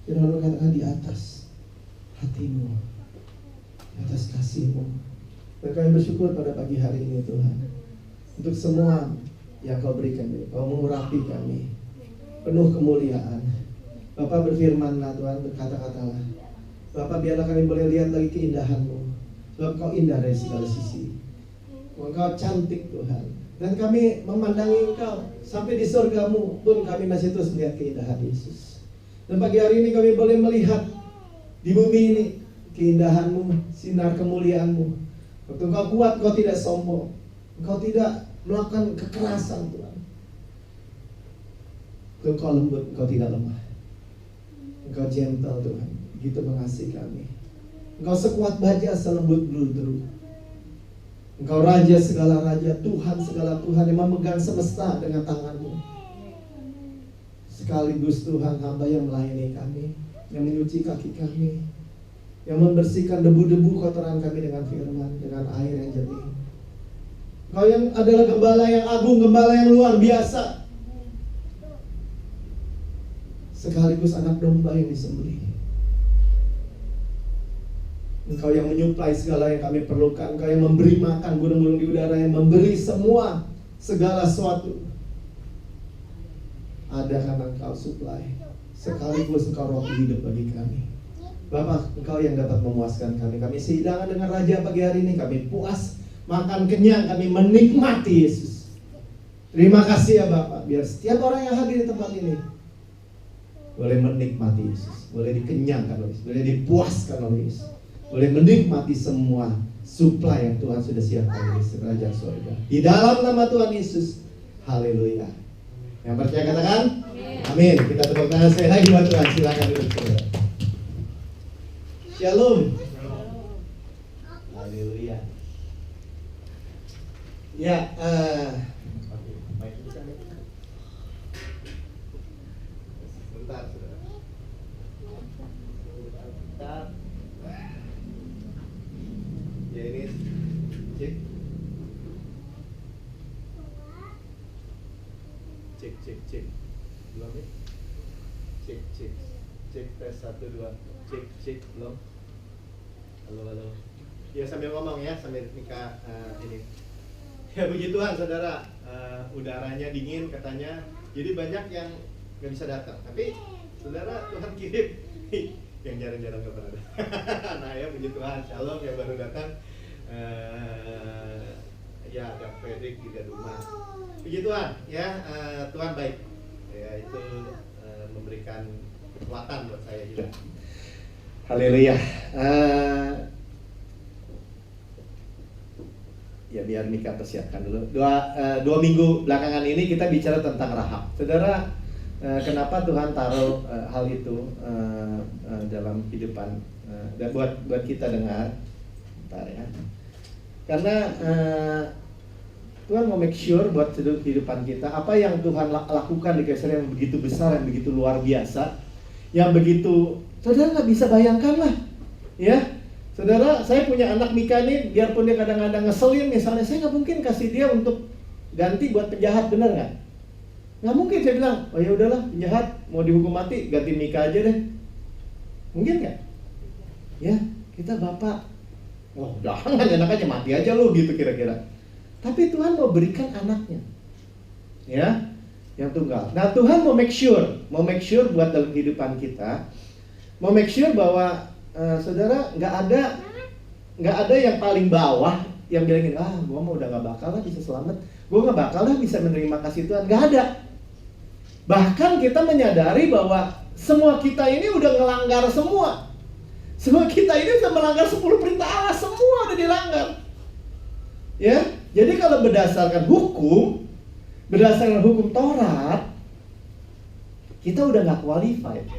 Firman Lu katakan di atas hati-Mu, di atas kasih-Mu. Dan kami bersyukur pada pagi hari ini Tuhan, untuk semua yang Kau berikan, Kau mengurapi kami, penuh kemuliaan. Bapak berfirman-Lah Tuhan, berkata-katalah, Bapak biarlah kami boleh lihat lagi keindahan-Mu, sebab Kau indah dari segala sisi. Engkau cantik Tuhan, dan kami memandangi Engkau. Sampai di surga-Mu pun kami masih terus melihat keindahan Yesus. Dan pagi hari ini kami boleh melihat di bumi ini keindahan-Mu, sinar kemuliaan-Mu. Waktu Engkau kuat, Engkau tidak sombong, Engkau tidak melakukan kekerasan Tuhan. Engkau lembut, Engkau tidak lemah. Engkau gentle Tuhan, begitu mengasihi kami. Engkau sekuat baja, selembut bulu-bulu. Engkau Raja segala raja, Tuhan segala Tuhan, yang memegang semesta dengan tangan-Mu. Sekaligus Tuhan, hamba yang melayani kami, yang menyuci kaki kami, yang membersihkan debu-debu kotoran kami dengan firman, dengan air yang jernih. Engkau yang adalah gembala yang agung, gembala yang luar biasa, sekaligus anak domba yang disembelih. Engkau yang menyuplai segala yang kami perlukan. Engkau yang memberi makan burung-burung di udara, yang memberi semua segala sesuatu. Ada karena Engkau suplai, sekaligus Engkau roti hidup bagi kami. Bapak, Engkau yang dapat memuaskan kami. Kami sehidangan dengan Raja pagi hari ini. Kami puas, makan kenyang, kami menikmati Yesus. Terima kasih ya Bapak, biar setiap orang yang hadir di tempat ini boleh menikmati Yesus, boleh dikenyangkan oleh Yesus, boleh dipuaskan oleh Yesus, boleh menikmati semua suplai yang Tuhan sudah siapkan di kerajaan surga. Di dalam nama Tuhan Yesus, haleluya. Yang percaya katakan amin. Kita tepuk tangan sekali lagi buat Tuhan. Silakan duduk. Shalom. Haleluya. Ya, sebentar, saudara. Sebentar. Ya ini cek. Cek. Belum ya? Cek. Cek tes 1 2. Cek belum. Halo. Ya sambil ngomong ya, sambil nikah ini. Ya puji Tuhan saudara, udaranya dingin katanya, jadi banyak yang nggak bisa datang. Tapi saudara, Tuhan kirim yang jarang-jarang nggak pernah datang. Nah ya puji Tuhan, shalom yang baru datang. Ya ada Fredrik di rumah. Puji Tuhan ya, Tuhan baik. Ya itu memberikan kekuatan buat saya juga. Haleluya. Ya biar Mika persiapkan dulu. Dua minggu belakangan ini kita bicara tentang Rahab. Saudara, kenapa Tuhan taruh hal itu dalam kehidupan dan buat kita dengar? Bentar ya. Karena Tuhan mau make sure buat kehidupan kita, apa yang Tuhan lakukan di kehidupan yang begitu besar, yang begitu luar biasa, yang begitu, saudara nggak bisa bayangkan lah, ya. Saudara, saya punya anak Mika nih, biarpun dia kadang-kadang ngeselin misalnya, saya nggak mungkin kasih dia untuk ganti buat penjahat, bener nggak? Nggak mungkin saya bilang, oh ya udahlah penjahat mau dihukum mati, ganti Mika aja deh. Mungkin nggak? Ya, kita bapak, oh jangan anak aja mati aja lo gitu kira-kira. Tapi Tuhan mau berikan anaknya, ya, yang tunggal. Nah Tuhan mau make sure buat dalam kehidupan kita, mau make sure bahwa saudara nggak ada yang paling bawah yang bilang gini, gua mau udah nggak bakal lah bisa selamat, gua nggak bakal lah bisa menerima kasih Tuhan. Nggak ada. Bahkan kita menyadari bahwa semua kita ini udah ngelanggar semua. Semua kita ini udah melanggar 10 perintah Allah, semua udah dilanggar. Ya, jadi kalau berdasarkan hukum Taurat, kita udah nggak qualified.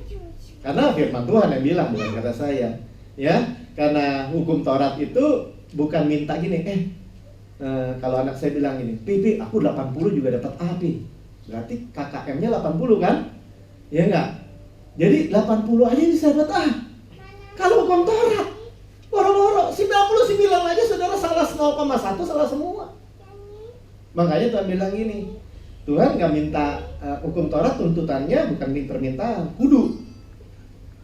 Karena firman Tuhan yang bilang, bukan kata saya, ya. Karena hukum Taurat itu bukan minta gini, kalau anak saya bilang gini, Pipi, aku 80 juga dapat A, Pi. Berarti KKM-nya 80 kan? Ya enggak? Jadi 80 aja bisa dapat A. Kalau hukum Taurat, boro-boro 99 aja saudara salah 0,1, salah semua. Makanya Tuhan bilang gini, Tuhan nggak minta hukum Taurat tuntutannya bukan permintaan, kudu.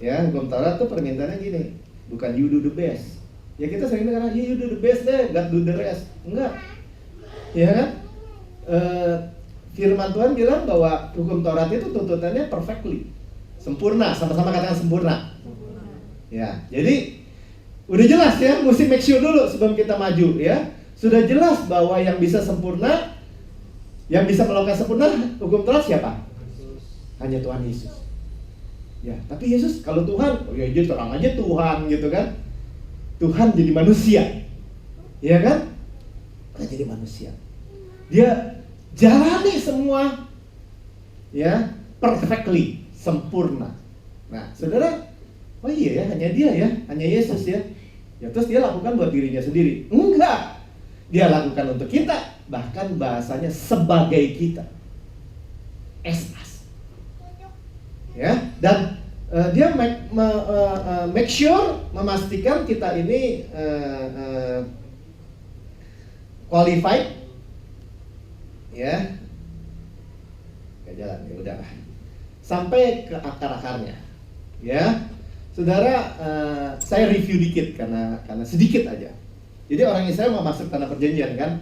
Ya, hukum Taurat tuh permintaannya gini, bukan you do the best. Ya kita sering dengar, you do the best deh, God do the rest. Enggak, ya kan? Firman Tuhan bilang bahwa hukum Taurat itu tuntutannya perfectly, sempurna, sama-sama katakan sempurna. Ya, jadi udah jelas ya, mesti make sure dulu sebelum kita maju ya. Sudah jelas bahwa yang bisa sempurna, yang bisa melakukan sempurna hukum Taurat siapa? Hanya Tuhan Yesus. Ya, tapi Yesus kalau Tuhan, oh ya dia terang aja Tuhan gitu kan. Tuhan jadi manusia. Ya kan? Dia jadi manusia. Dia jalani semua ya, perfectly, sempurna. Nah, saudara, oh iya ya, hanya dia ya, hanya Yesus ya. Ya terus dia lakukan buat dirinya sendiri? Enggak. Dia lakukan untuk kita, bahkan bahasanya sebagai kita. Ya, dan dia make sure, memastikan kita ini qualified, ya, gak jalan ya udah, sampai ke akar-akarnya, ya, saudara. Saya review dikit karena sedikit aja. Jadi orang Israel mau masuk tanah perjanjian kan,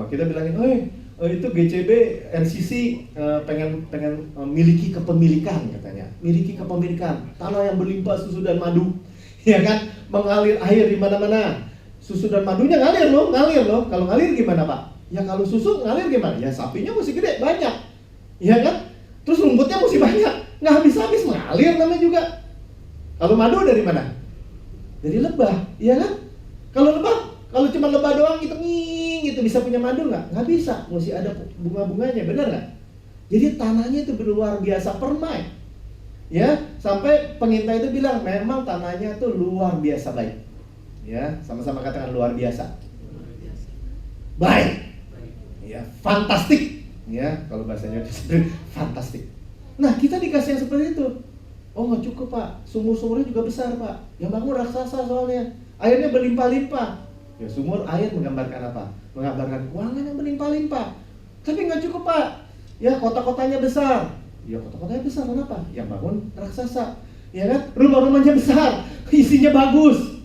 kita bilangin, itu GCB RCC pengen miliki kepemilikan katanya, miliki kepemilikan tanah yang berlimpah susu dan madu, ya kan, mengalir air di mana-mana, susu dan madunya ngalir loh. Kalau ngalir gimana Pak? Ya kalau susu ngalir gimana? Ya sapinya mesti gede banyak, ya kan, terus rumputnya mesti banyak, nggak habis-habis mengalir namanya juga. Kalau madu dari mana? Dari lebah, ya kan? Kalau cuma lebah doang gitu bisa punya madu nggak? Nggak bisa, mesti ada bunga-bunganya, benar nggak? Jadi tanahnya itu luar biasa permai, ya, sampai pengintai itu bilang memang tanahnya itu luar biasa baik, ya, sama-sama katakan luar biasa, baik, ya, fantastik, ya, kalau bahasanya fantastik. Nah kita dikasih yang seperti itu. Oh nggak cukup Pak, sumur-sumurnya juga besar Pak, yang bangun raksasa soalnya, airnya berlimpah-limpah. Ya, sumur air menggambarkan apa? Menggambarkan keuangan yang berlimpah-limpah. Tapi nggak cukup Pak. Ya kota-kotanya besar. Ya kota-kotanya besar kenapa? Yang bangun raksasa. Ya kan? Rumah-rumahnya besar, isinya bagus.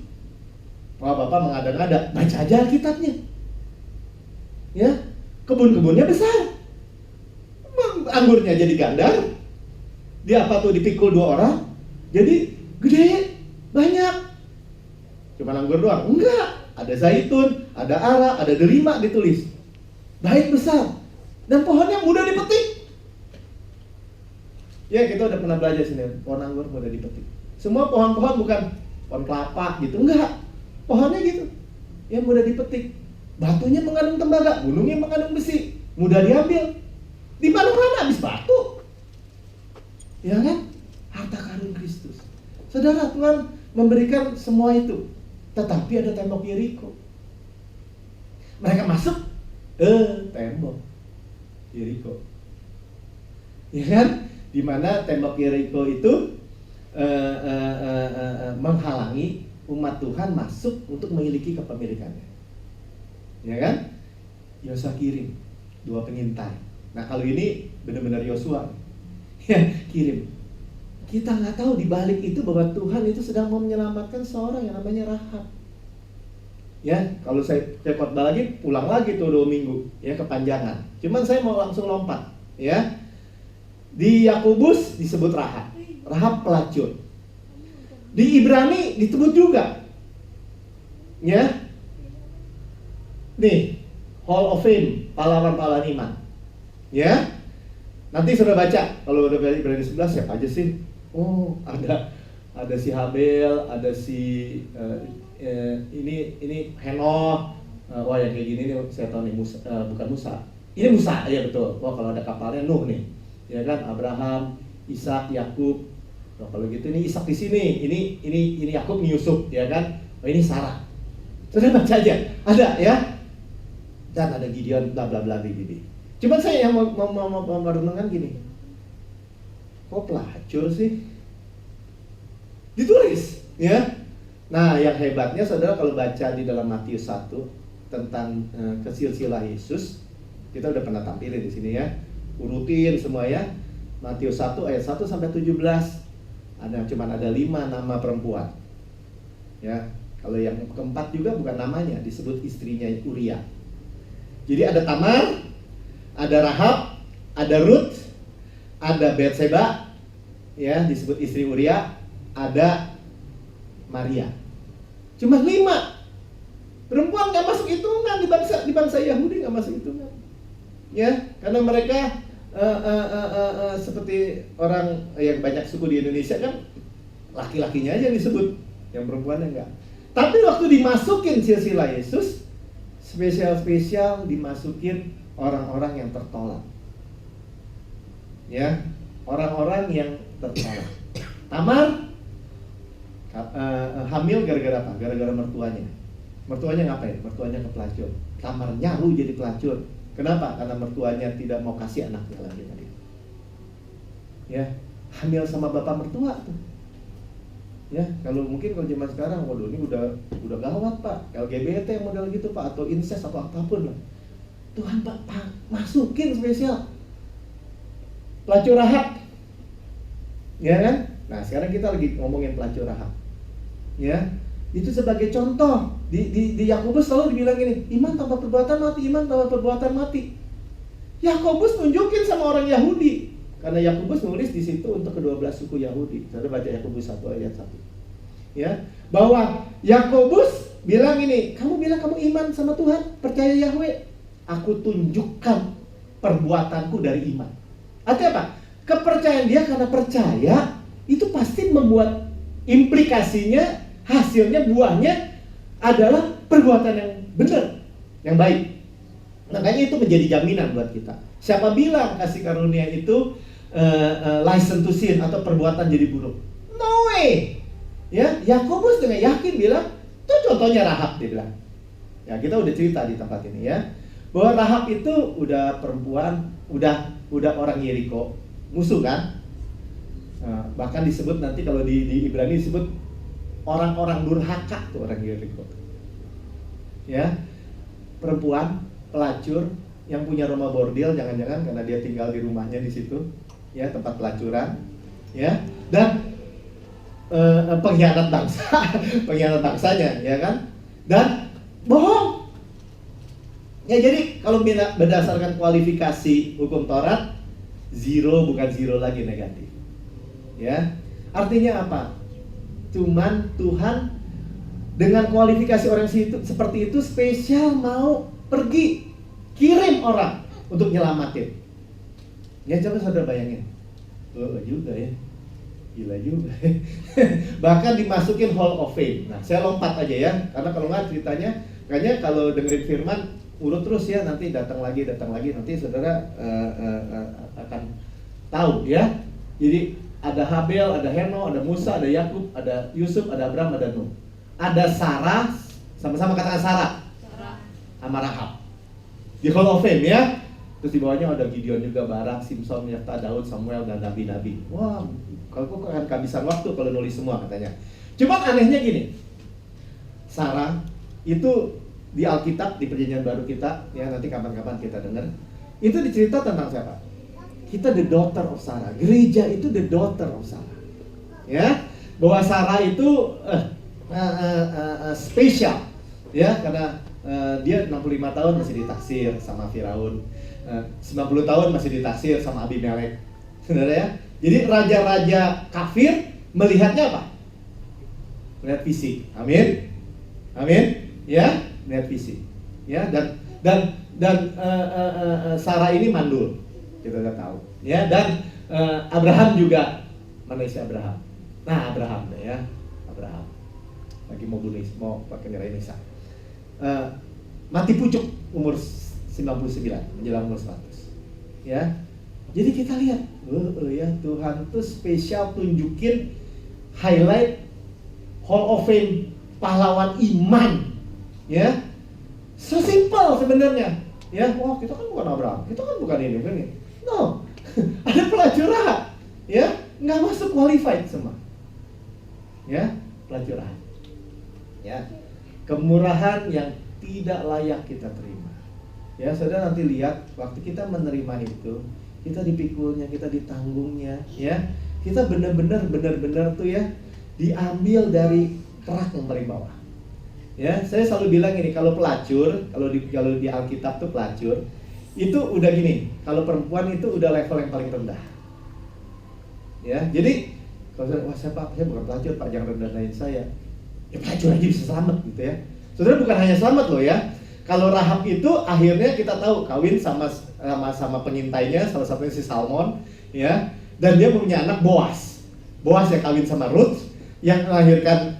Wah Bapak mengada-ngada, baca aja Alkitabnya. Ya, kebun-kebunnya besar. Anggurnya jadi gandar. Dia apa tuh dipikul 2 orang. Jadi gede, banyak. Cuma anggur doang? Enggak. Ada zaitun, ada ara, ada delima ditulis. Baik besar. Dan pohonnya mudah dipetik. Ya kita udah pernah belajar sini, pohon anggur mudah dipetik. Semua pohon-pohon bukan pohon kelapa gitu, enggak. Pohonnya gitu, yang mudah dipetik. Batunya mengandung tembaga, gunungnya mengandung besi, mudah diambil. Di mana-mana habis batu. Ya kan? Harta karun Kristus. Saudara, Tuhan memberikan semua itu. Tetapi ada tembok Yeriko. Mereka masuk, tembok Yeriko, ya kan? Dimana tembok Yeriko itu menghalangi umat Tuhan masuk untuk memiliki kepemilikannya, ya kan? Yosua kirim 2 pengintai. Nah kalau ini benar-benar Yosua, ya kirim. Kita nggak tahu di balik itu bahwa Tuhan itu sedang mau menyelamatkan seorang yang namanya Rahab. Ya, kalau saya khotbah lagi, pulang lagi tuh 2 minggu, ya kepanjangan. Cuman saya mau langsung lompat, ya. Di Yakobus disebut Rahab pelacur. Di Ibrani disebut juga, ya. Nih, Hall of Fame, pahlawan-pahlawan iman, ya. Nanti sudah baca, kalau udah Ibrani 11 siapa aja sih? Oh, ada si Habel, ada si ini Henokh. Wah yang kayak gini nih saya tahu nih Musa, bukan Musa. Ini Musa, ya betul. Wah kalau ada kapalnya Nuh nih, ya kan? Abraham, Ishak, Yakub. Nah, kalau gitu ini Ishak di sini, ini Yakub, ini Yusuf, ya kan? Oh ini Sarah. Sudah baca aja, ada ya. Dan ada Gideon, bla bla bla begini. Cuman saya yang mau merenungkan gini. Kok pelacur sih? Ditulis, ya. Nah, yang hebatnya saudara kalau baca di dalam Matius 1 tentang kesilsilah Yesus, kita udah pernah tampilin di sini ya. Urutin semua ya. Matius 1 ayat 1 sampai 17. Cuman ada 5 nama perempuan. Ya, kalau yang keempat juga bukan namanya, disebut istrinya Uria. Jadi ada Tamar, ada Rahab, ada Ruth, ada Betseba, ya disebut istri Uria, ada Maria. Cuma 5 perempuan nggak masuk hitungan di bangsa Yahudi, nggak masuk hitungan. Ya, karena mereka seperti orang yang banyak suku di Indonesia kan laki-lakinya aja disebut, yang perempuannya enggak. Tapi waktu dimasukin silsilah Yesus, spesial dimasukin orang-orang yang tertolak. Ya, orang-orang yang tertolak. Tamar hamil gara-gara apa? Gara-gara mertuanya. Mertuanya ngapain? Mertuanya ke pelacur. Tamar nyaru jadi pelacur. Kenapa? Karena mertuanya tidak mau kasih anaknya lagi tadi. Ya, hamil sama bapak mertua tuh. Ya, kalau zaman sekarang, waduh ini udah gawat Pak, LGBT model gitu Pak, atau incest atau apapun lah. Tuhan Pak masukin spesial pelacur Rahab. Ya kan? Nah, sekarang kita lagi ngomongin pelacur Rahab. Ya, itu sebagai contoh. Di Yakobus selalu dibilang ini, iman tanpa perbuatan mati, iman tanpa perbuatan mati. Yakobus nunjukin sama orang Yahudi, karena Yakobus nulis di situ untuk ke-12 suku Yahudi. Saya baca Yakobus 1 ayat 1. Ya, bahwa Yakobus bilang ini, kamu bilang kamu iman sama Tuhan, percaya Yahweh, aku tunjukkan perbuatanku dari iman. Artinya apa? Kepercayaan dia karena percaya itu pasti membuat implikasinya, hasilnya, buahnya adalah perbuatan yang benar, yang baik. Makanya itu menjadi jaminan buat kita. Siapa bilang kasih karunia itu license to sin atau perbuatan jadi buruk? No way. Ya, Yakobus dengan yakin bilang, itu contohnya Rahab, dia bilang. Ya, kita udah cerita di tempat ini ya, bahwa Rahab itu udah perempuan, udah orang Yeriko, musuh kan? Bahkan disebut nanti kalau di Ibrani disebut orang-orang durhaka tuh orang Yeriko. Ya, perempuan pelacur yang punya rumah bordil, jangan-jangan karena dia tinggal di rumahnya di situ, ya tempat pelacuran, ya, dan pengkhianat bangsanya, ya kan, dan bohong. Ya, jadi kalau berdasarkan kualifikasi hukum Taurat, zero bukan zero lagi, negatif. Ya, artinya apa? Cuman Tuhan dengan kualifikasi orang seperti itu spesial mau pergi kirim orang untuk nyelamatin. Ya, coba saudara bayangin. Juga ya. Gila juga. Bahkan dimasukin Hall of Fame. Nah, saya lompat aja ya, karena kalau nggak ceritanya kayaknya kalau dengerin firman urut terus ya, nanti datang lagi nanti saudara akan tahu ya. Jadi ada Habel, ada Heno, ada Musa, ada Yakub, ada Yusuf, ada Abraham, ada Nuh. Ada Sarah, sama-sama katakan Sarah. Sama Rahab. Di Hall of Fame ya. Terus di bawahnya ada Gideon juga, Barak, Simpson, Yefta, Daud, Samuel, dan nabi-nabi. Wah, kalau kok akan kehabisan waktu kalau nulis semua katanya. Cuma anehnya gini, Sarah itu di Alkitab, di Perjanjian Baru kita, ya nanti kapan-kapan kita dengar, itu dicerita tentang siapa? Kita the daughter of Sarah. Gereja itu the daughter of Sarah. Ya, bahwa Sarah itu spesial, ya karena dia 65 tahun masih ditaksir sama Firaun, 90 tahun masih ditaksir sama Abimelek. Saudara ya. Jadi raja-raja kafir melihatnya apa? Melihat fisik. Amin. Amin. Ya, melihat fisik. Ya, dan Sarah ini mandul. Kita udah tahu. Ya, dan Abraham juga manusia Abraham. Nah, Abraham ya. Abraham lagi mau pakai nilai Nisa. Mati pucuk umur 99 menjelang umur 100. Ya. Jadi kita lihat, ya Tuhan tuh spesial tunjukin highlight Hall of Fame pahlawan iman. Ya. So simple sebenarnya. Ya, wah kita kan bukan Abraham, kita kan bukan ini. No. Ada pelacur Rahab. Ya, nggak masuk qualified semua. Ya, pelacur Rahab. Ya. Kemurahan yang tidak layak kita terima. Ya, saudara nanti lihat waktu kita menerima itu, kita dipikulnya, kita ditanggungnya, ya. kita benar-benar tuh ya diambil dari kerak yang paling bawah. Ya, saya selalu bilang ini, kalau pelacur, kalau di Alkitab tuh pelacur itu udah gini, kalau perempuan itu udah level yang paling rendah. Ya, jadi kalau saya bukan pelacur Pak, jangan rendahin saya. Ya pelacur aja bisa selamat gitu ya. Saudara, bukan hanya selamat loh ya. Kalau Rahab itu akhirnya kita tahu kawin sama pengintainya, salah satunya si Salmon, ya. Dan dia punya anak Boaz. Boaz ya kawin sama Ruth yang melahirkan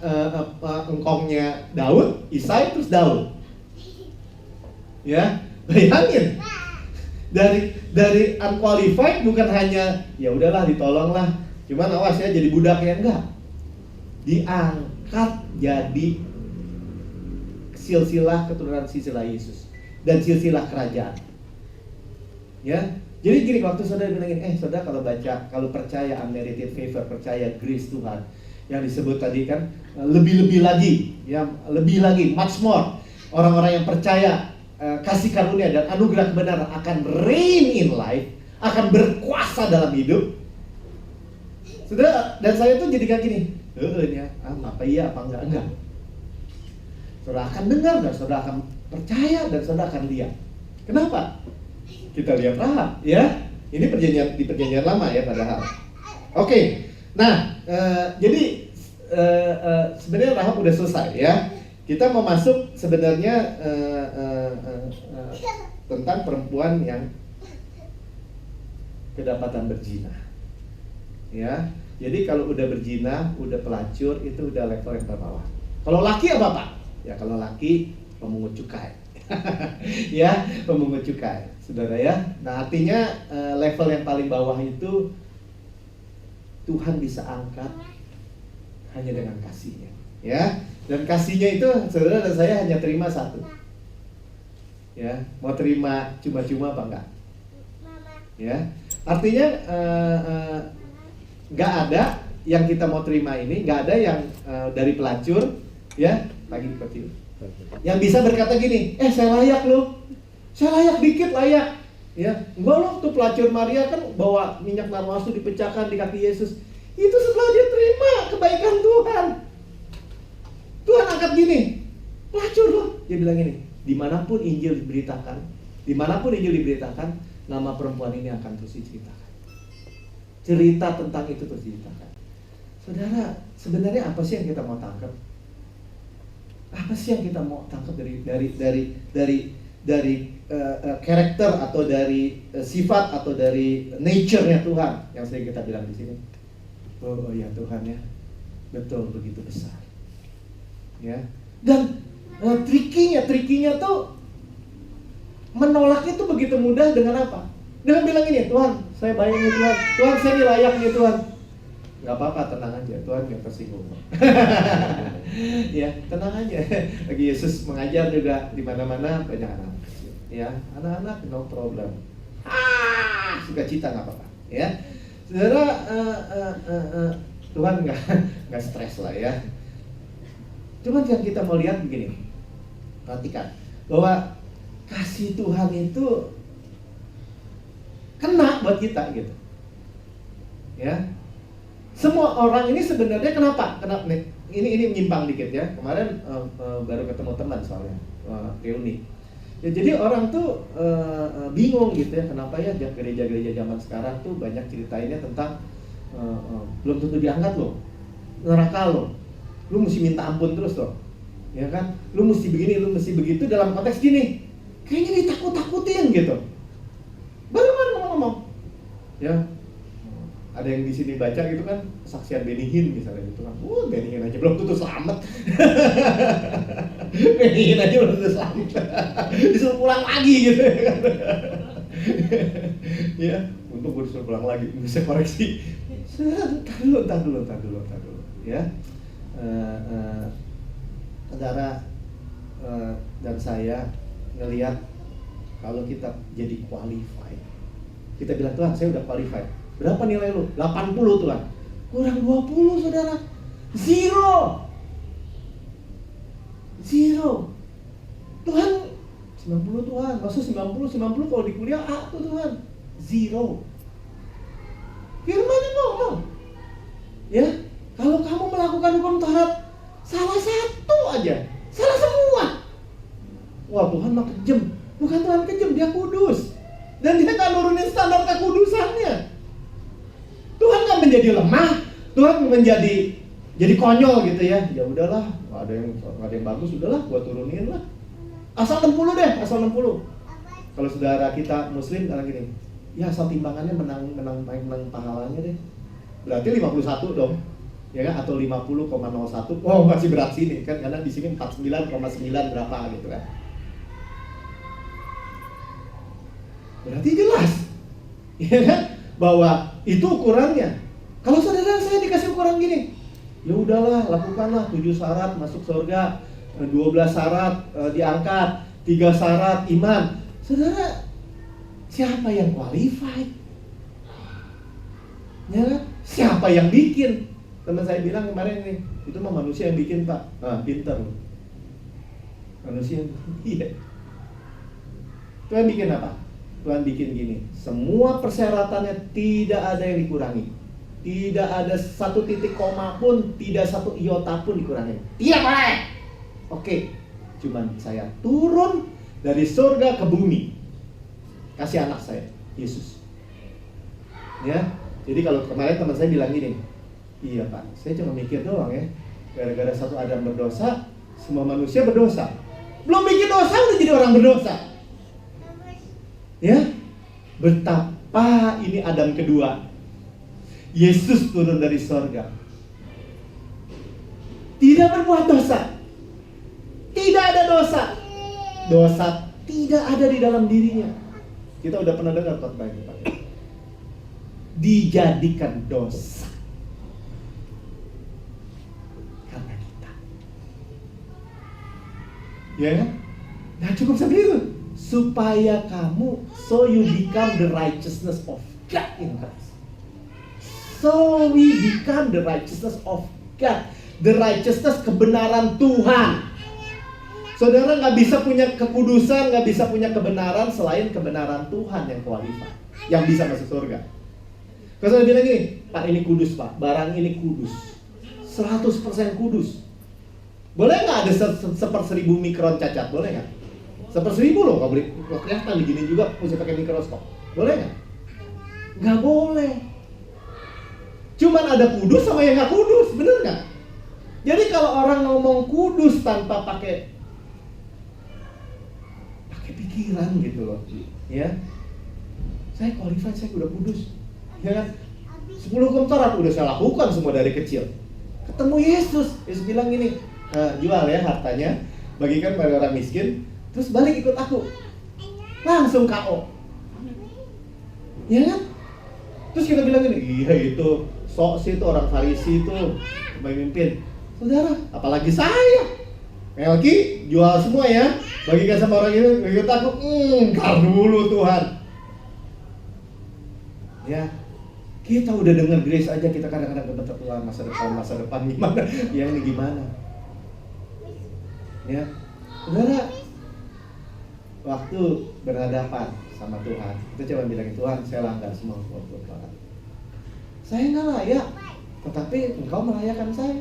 engkongnya Daud, Isai, terus Daud. Ya, bayangin. Dari unqualified bukan hanya ya udahlah ditolonglah, cuman awas ya jadi budaknya, enggak. Diangkat jadi silsilah keturunan silsilah Yesus dan silsilah kerajaan. Ya. Jadi gini, waktu saudara bilangin, saudara kalau percaya unmerited favor, percaya grace Tuhan yang disebut tadi kan, lebih lagi, ya lebih lagi, much more. Orang-orang yang percaya kasih karunia dan anugerah kebenaran akan reign in life, akan berkuasa dalam hidup. Saudara, dan saya tuh jadi kayak gini, ya, apa iya apa enggak. Saudara akan dengar dan saudara akan percaya dan saudara akan lihat. Kenapa? Kita lihat Rahab, ya. Ini di perjanjian lama ya padahal. Oke. Nah, jadi sebenarnya Rahab udah selesai ya. Kita mau masuk sebenarnya tentang perempuan yang kedapatan berzina. Ya. Jadi kalau udah berzina, udah pelacur, itu udah level yang terbawah. Kalau laki apa Pak? Ya kalau laki pemungut cukai. Ya, pemungut cukai, saudara ya. Nah artinya level yang paling bawah itu Tuhan bisa angkat hanya dengan kasihnya, ya. Dan kasihnya itu saudara dan saya hanya terima satu. Ya, mau terima cuma-cuma apa enggak? Ya, artinya nggak ada yang kita mau terima ini, nggak ada yang dari pelacur, ya, lagi kecil. Yang bisa berkata gini, saya layak loh, saya layak dikit layak, ya, enggak loh, tuh pelacur Maria kan bawa minyak narwastu dipecahkan di kaki Yesus, itu setelah dia terima kebaikan Tuhan. Tuhan angkat gini, pelacur loh, dia bilang gini, dimanapun Injil diberitakan, nama perempuan ini akan terus diceritakan, cerita tentang itu terus diceritakan. Saudara, sebenarnya apa sih yang kita mau tangkap? Apa sih yang kita mau tangkap dari karakter atau dari sifat atau dari nature-nya Tuhan yang sering kita bilang di sini? Oh ya Tuhan ya, betul begitu besar. Ya. Dan trikinya tuh menolaknya tuh begitu mudah dengan apa? Dengan bilang ini, Tuhan, saya bayangin Tuhan saya ini layak nih Tuhan. Gak apa-apa, tenang aja, Tuhan gak tersinggung. Ya, tenang aja. Lagi Yesus mengajar juga di mana-mana banyak anak-anak kecil. Ya, anak-anak no problem. Sukacita nggak apa-apa. Ya, saudara, Tuhan nggak stres lah ya. Cuman yang kita mau lihat begini, perhatikan bahwa kasih Tuhan itu kena buat kita gitu. Ya. Semua orang ini sebenarnya kenapa ini menyimpang dikit ya. Kemarin baru ketemu teman soalnya reuni. Ya jadi orang tuh bingung gitu ya, kenapa ya gereja-gereja zaman sekarang tuh banyak ceritainnya tentang belum tentu diangkat loh, neraka loh, lu mesti minta ampun terus loh, ya kan, lu mesti begini, lu mesti begitu, dalam konteks gini, kayaknya ditakut-takutin gitu. Baru ngomong, ya. Ada yang di sini baca gitu kan, kesaksian Benny Hinn misalnya gitu kan. Benny Hinn aja belum tentu selamat. Benny Hinn aja belum tentu selamat. Disuruh pulang lagi gitu kan. Ya, untuk gue disuruh pulang lagi, bisa koreksi. Entar dulu. Ya. Saudara dan saya ngelihat kalau kita jadi qualified. Kita bilang, Tuhan saya udah qualified. Berapa nilai lu? 80 Tuhan. Kurang 20 saudara. Zero. Tuhan 90 Tuhan. Maksud 90 kalau di kuliah A tuh Tuhan. Zero. Firman ngomong. Ya, kalau kamu melakukan hukum Taurat salah satu aja, salah semua. Wah, Tuhan mah kejam. Bukan Tuhan kejam, dia kudus. Dan dia akan nurunin standar kekudusannya. Tuhan nggak menjadi lemah, Tuhan jadi konyol gitu ya. Ya udahlah, nggak ada yang bagus, udahlah, gua turunin lah. Asal 60 deh, asal 60. Kalau saudara kita Muslim kadang gini, ya asal timbangannya menang pahalanya deh. Berarti 51 dong. Ya kan, atau 50,01. Oh, masih berat sini kan, karena di sini 49,9 berapa gitu kan. Berarti jelas, ya kan, bahwa itu ukurannya. Kalau saudara saya dikasih ukuran gini, ya udahlah, lakukanlah 7 syarat masuk surga, 12 syarat diangkat, 3 syarat iman. Saudara, siapa yang qualified? Ya kan? Siapa yang bikin? Teman saya bilang kemarin nih, itu mah manusia yang bikin, Pak. Pintar. Manusia yang iya. Tuhan bikin apa? Tuhan bikin gini, semua persyaratannya tidak ada yang dikurangi. Tidak ada satu titik koma pun, tidak satu iota pun dikurangi. Tidak boleh. Oke, cuman saya turun dari surga ke bumi, kasih anak saya, Yesus. Ya, jadi kalau kemarin teman saya bilang gini, iya Pak, saya cuma mikir doang ya, gara-gara satu Adam berdosa, semua manusia berdosa. Belum bikin dosa udah jadi orang berdosa. Ya, betapa ini Adam kedua. Yesus turun dari surga, tidak berbuat dosa, tidak ada dosa. Dosa tidak ada di dalam dirinya. Kita udah pernah dengar khotbah ini, Pak. Dijadikan dosa karena kita. Ya kan? Nah, cukup sampai itu. Supaya kamu, so you become the righteousness of God in Christ. So we become the righteousness of God. The righteousness, kebenaran Tuhan. Saudara nggak bisa punya kekudusan, nggak bisa punya kebenaran selain kebenaran Tuhan yang qualified, yang bisa masuk surga. Kalau saya bilang gini, Pak ini kudus Pak, barang ini kudus, 100% kudus. Boleh nggak ada 1/1000 mikron cacat? Boleh nggak? 1/1000 loh, kalau kelihatan begini juga mesti pakai mikroskop. Boleh nggak? Nggak boleh. Cuman ada kudus sama yang nggak kudus, bener nggak? Jadi kalau orang ngomong kudus tanpa pakai pikiran gitu loh, ya, saya qualified, saya udah kudus, ya kan? 10 hukum Taurat udah saya lakukan semua dari kecil. Ketemu Yesus, Yesus bilang gini, jual ya hartanya, bagikan pada orang miskin, terus balik ikut aku, langsung KO, ya kan? Terus kita bilang gini, iya itu sok sih itu orang Farisi itu pemimpin. Saudara, apalagi saya, Melki jual semua ya, bagikan sama orang ini, ikut aku, ntar dulu Tuhan. Ya, kita udah dengar grace aja, kita kadang-kadang berbentuk Tuhan masa depan gimana, yang ini gimana. Ya, saudara, waktu berhadapan sama Tuhan, kita coba bilang, Tuhan saya langgar semua hukum Taurat. Saya nggak layak, tetapi Engkau melayakan saya.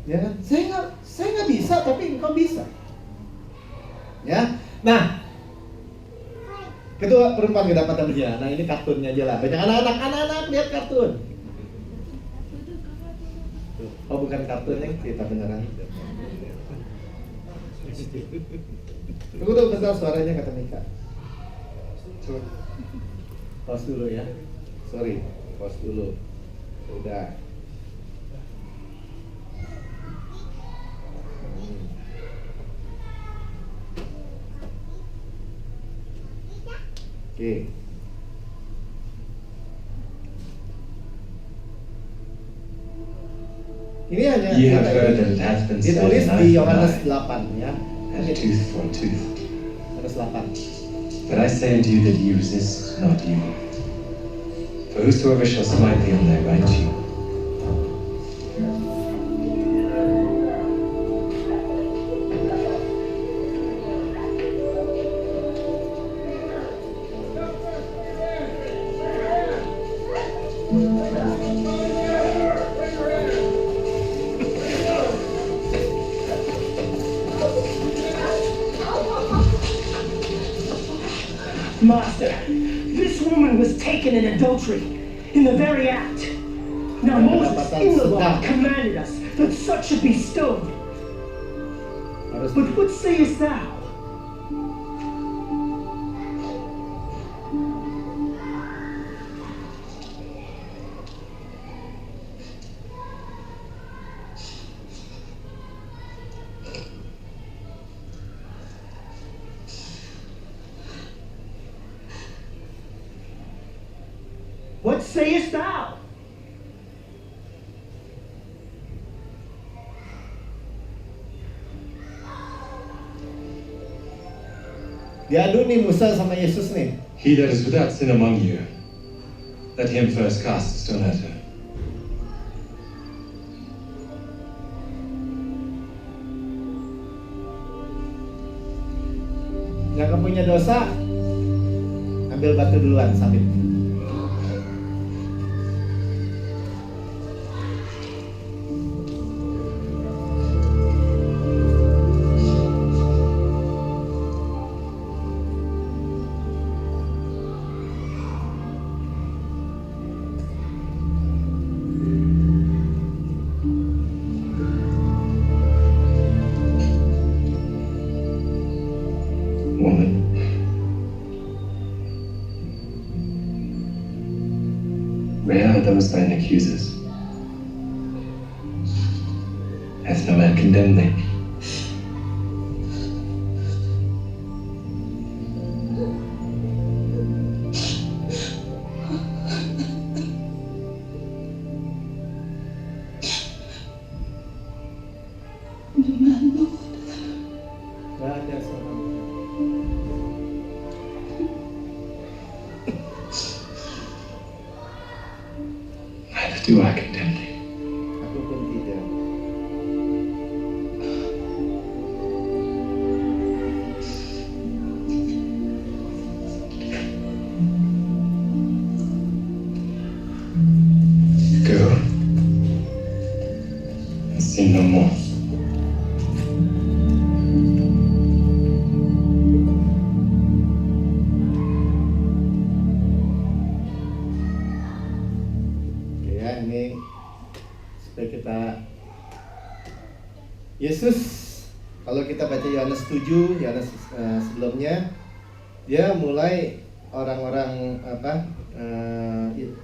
Ya kan? Saya nggak bisa, tapi Engkau bisa. Ya, nah, kedua perempuan kedapatan berjalan. Nah ini kartunnya aja lah. Banyak anak-anak lihat kartun. Oh bukan kartunnya, kita beneran. Tunggu bentar, suaranya kata Mika. Pause dulu ya. Sorry, pause dulu. Udah. Oke. Ini hanya ditulis di Yohanes 8 ya. And a tooth for a tooth. Yohanes 8. But I say unto you that ye resist not evil. For whosoever shall smite thee on thy right cheek, This woman was taken in adultery, in the very act. Now Moses in the law commanded us that such should be stoned. But what sayest thou? What sayest thou? Diadu nih Musa sama Yesus nih. He that is without sin among you, let him first cast a stone at her. Yang punya dosa, ambil batu duluan, sambit. Woman, where are those thine accusers? Hath no man condemned thee? Gak ada seorang. Neither do I condemn thee. Aku pun tidak. Go and sin no more. Oke ya, ini supaya kita Yesus, kalau kita baca Yohanes 7, Yohanes sebelumnya, dia mulai orang-orang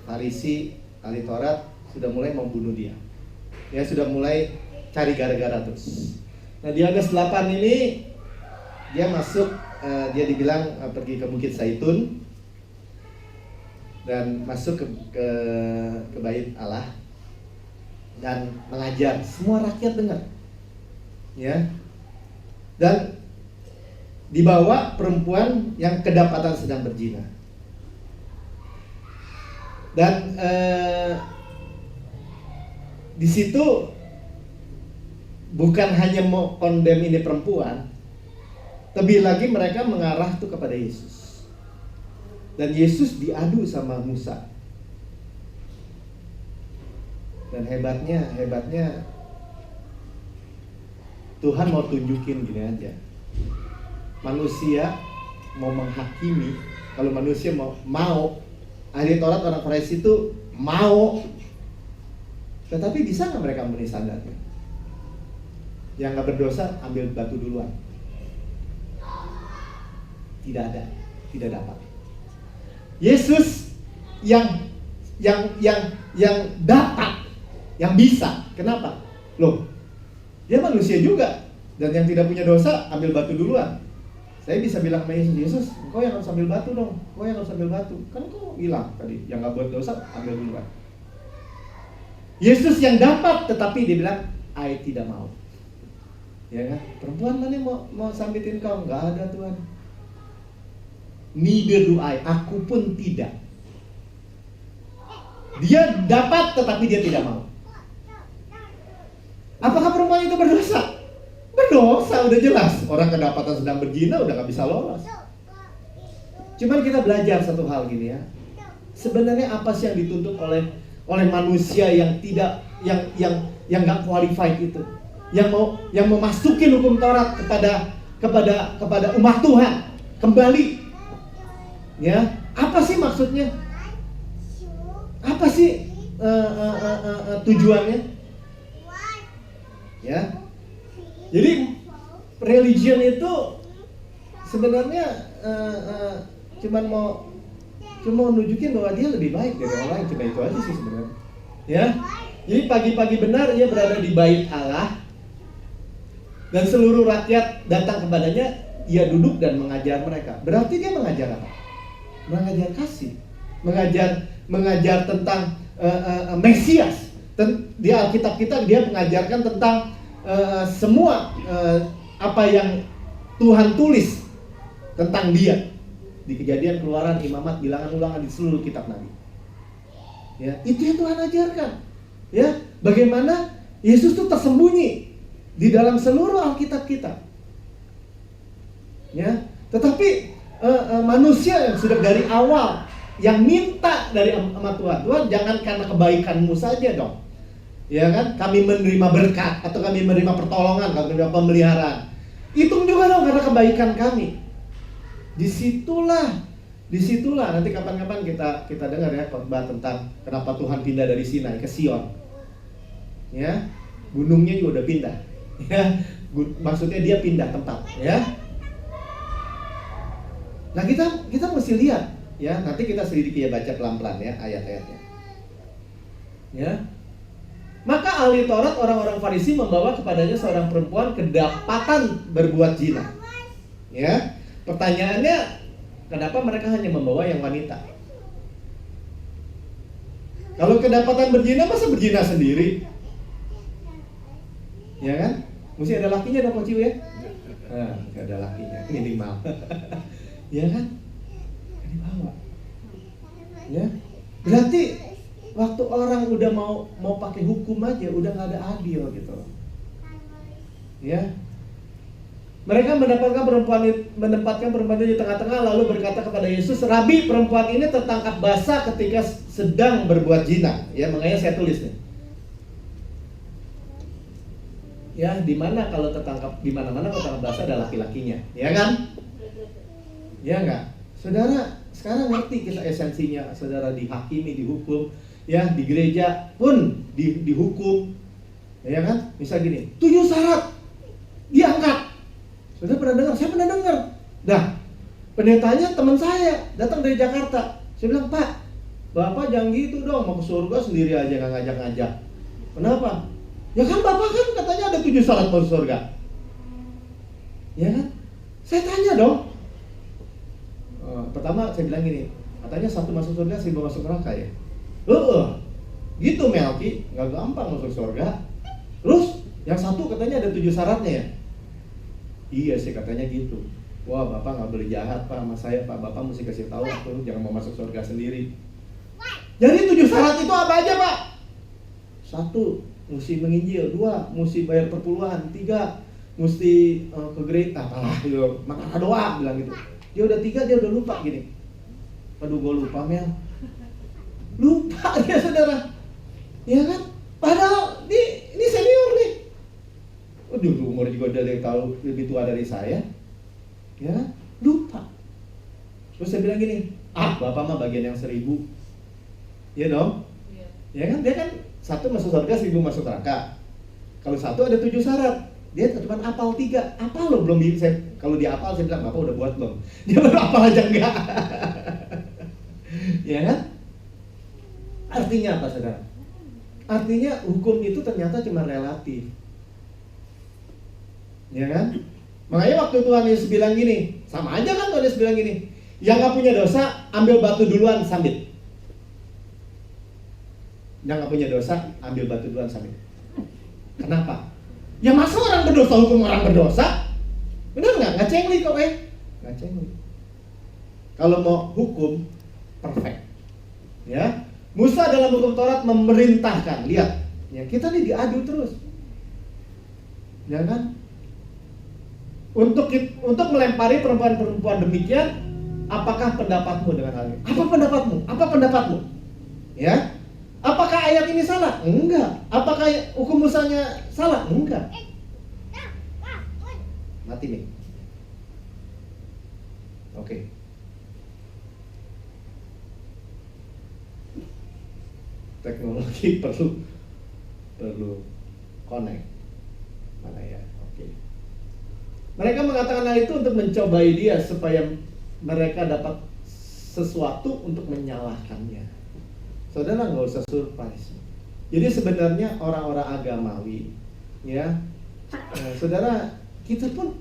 Farisi, ahli Taurat sudah mulai membunuh dia. Dia sudah mulai cari gara-gara terus. Nah di Yohanes 8 ini dia masuk, dia dibilang pergi ke Bukit Zaitun dan masuk ke bait Allah dan mengajar, semua rakyat dengar, ya. Dan dibawa perempuan yang kedapatan sedang berzina. Dan di situ bukan hanya mau kondem ini perempuan, lebih lagi mereka mengarah tuh kepada Yesus. Dan Yesus diadu sama Musa. Dan hebatnya Tuhan mau tunjukin gini aja. Manusia mau menghakimi, kalau manusia mau ahli Taurat orang Farisi itu mau, tetapi bisa nggak mereka memenuhi standarnya? Yang nggak berdosa ambil batu duluan. Tidak dapat. Yesus yang dapat, yang bisa. Kenapa? Loh, dia manusia juga, dan yang tidak punya dosa ambil batu duluan. Saya bisa bilang sama Yesus, engkau yang harus ambil batu dong, engkau yang harus ambil batu. Kan engkau bilang tadi, yang nggak buat dosa ambil duluan. Yesus yang dapat, tetapi dia bilang, I tidak mau. Ya kan? Perempuan mana mau sambitin kau? Nggak ada Tuhan. Neither do I, aku pun tidak. Dia dapat tetapi dia tidak mau. Apakah perempuan itu berdosa? Berdosa, udah jelas. Orang kedapatan sedang berzina udah gak bisa lolos. Cuman kita belajar satu hal gini ya. Sebenarnya apa sih yang dituntut oleh manusia yang tidak, yang gak qualified itu, yang mau masukin hukum Taurat kepada umat Tuhan kembali. Ya, Apa sih maksudnya? Apa sih tujuannya? Ya. Jadi religion itu sebenarnya cuma mau nunjukin bahwa dia lebih baik dari orang lain, cuma itu aja sih sebenarnya. Ya. Jadi pagi-pagi benar ia berada di bait Allah dan seluruh rakyat datang kepadanya, ia duduk dan mengajar mereka. Berarti dia mengajar apa? Mengajar kasih, mengajar tentang Mesias. Di Alkitab kita dia mengajarkan tentang semua apa yang Tuhan tulis tentang dia di Kejadian, Keluaran, Imamat, Bilangan, Ulangan, di seluruh kitab Nabi. Ya, itu yang Tuhan ajarkan. Ya, bagaimana Yesus itu tersembunyi di dalam seluruh Alkitab kita. Ya, tetapi manusia yang sudah dari awal yang minta dari sama Tuhan, Tuhan jangan karena kebaikanmu saja dong. Ya kan, kami menerima berkat atau kami menerima pertolongan, kami menerima pemeliharaan. Hitung juga dong karena kebaikan kami. Disitulah nanti kapan-kapan kita dengar ya khotbah tentang kenapa Tuhan pindah dari Sinai ke Sion. Ya, gunungnya juga udah pindah. Ya, maksudnya dia pindah tempat. Ya. Nah kita mesti lihat ya, nanti kita selidiki ya, baca pelan-pelan ya ayat-ayatnya. Ya. Maka ahli Taurat orang-orang Farisi membawa kepadanya seorang perempuan kedapatan berbuat zina. Ya. Pertanyaannya, kenapa mereka hanya membawa yang wanita? Kalau kedapatan berzina, masa berzina sendiri? Ya kan? Mesti ada lakinya dong, Ciu ya? Nah, gak ada lakinya, minimal. Ya kan? Ini bawa. Ya. Berarti waktu orang udah mau pakai hukum aja udah nggak ada adil gitu. Ya. Mereka menempatkan perempuan itu di tengah-tengah lalu berkata kepada Yesus, "Rabi, perempuan ini tertangkap basah ketika sedang berbuat zina." Ya, makanya saya tulis nih. Ya, di mana-mana kalau tertangkap basah ada laki-lakinya, ya kan? Ya enggak? Saudara, sekarang ngerti kita esensinya. Saudara dihakimi, dihukum, ya di gereja pun dihukum. Ya kan? Misal gini, 7 syarat diangkat. Saudara pernah dengar? Saya pernah dengar. Dah, pendetanya teman saya datang dari Jakarta. Saya bilang, "Pak, Bapak jangan gitu dong, mau ke surga sendiri aja nggak ngajak-ngajak." Kenapa? Ya kan Bapak kan katanya ada 7 syarat masuk surga. Ya kan? Saya tanya dong. Pertama saya bilang gini, katanya 1 masuk surga, 1000 masuk neraka ya. Gitu Melki, nggak gampang masuk surga. Terus yang 1 katanya ada 7 syaratnya ya. Iya sih katanya gitu. Wah, Bapak nggak boleh jahat Pak sama saya Pak. Bapak mesti kasih tahu aku jangan mau masuk surga sendiri. Jadi 7 syarat itu apa aja Pak? 1, mesti menginjil. 2, mesti bayar perpuluhan. 3, mesti ke gereja. Apalah gitu, makan doa bilang gitu. Dia udah 3, dia udah lupa gini. Aduh, gue lupa Mel. Lupa dia saudara. Ya kan? Padahal ini senior nih. Aduh, umur juga udah lebih tua dari saya. Ya, lupa. Terus saya bilang gini, Bapak mah bagian yang 1000. Ya dong? Ya kan? Dia kan 1 masuk surga, 1000 masuk neraka. Kalau 1 ada 7 syarat. Dia cuma apal 3. Apal loh, belum bisa. Kalau dia apal saya bilang, Bapak udah buat belum? Dia baru apal aja enggak. Ya kan? Artinya apa saudara? Artinya hukum itu ternyata cuma relatif. Ya kan? Makanya waktu Tuhan Yesus bilang gini, sama aja kan Tuhan Yesus bilang gini, yang gak punya dosa, ambil batu duluan, sambit. Yang gak punya dosa, ambil batu duluan, sambit. Kenapa? Ya masa orang berdosa hukum orang berdosa? Benar gak? Gak cengli kok Gak cengli. Kalau mau hukum, perfect. Ya, Musa dalam hukum Taurat memerintahkan, lihat, ya kita nih diadu terus. Ya kan? Untuk melempari perempuan-perempuan demikian, apakah pendapatmu dengan hal ini? Apa pendapatmu? Ya? Apakah ayat ini salah? Enggak. Apakah hukum Musanya salah? Enggak. Mati nih. Oke. teknologi perlu connect. Mana ya? Oke. Mereka mengatakan hal itu untuk mencobai dia supaya mereka dapat sesuatu untuk menyalahkannya. Saudara nggak usah surprise. Jadi sebenarnya orang-orang agamawi, ya, saudara, kita pun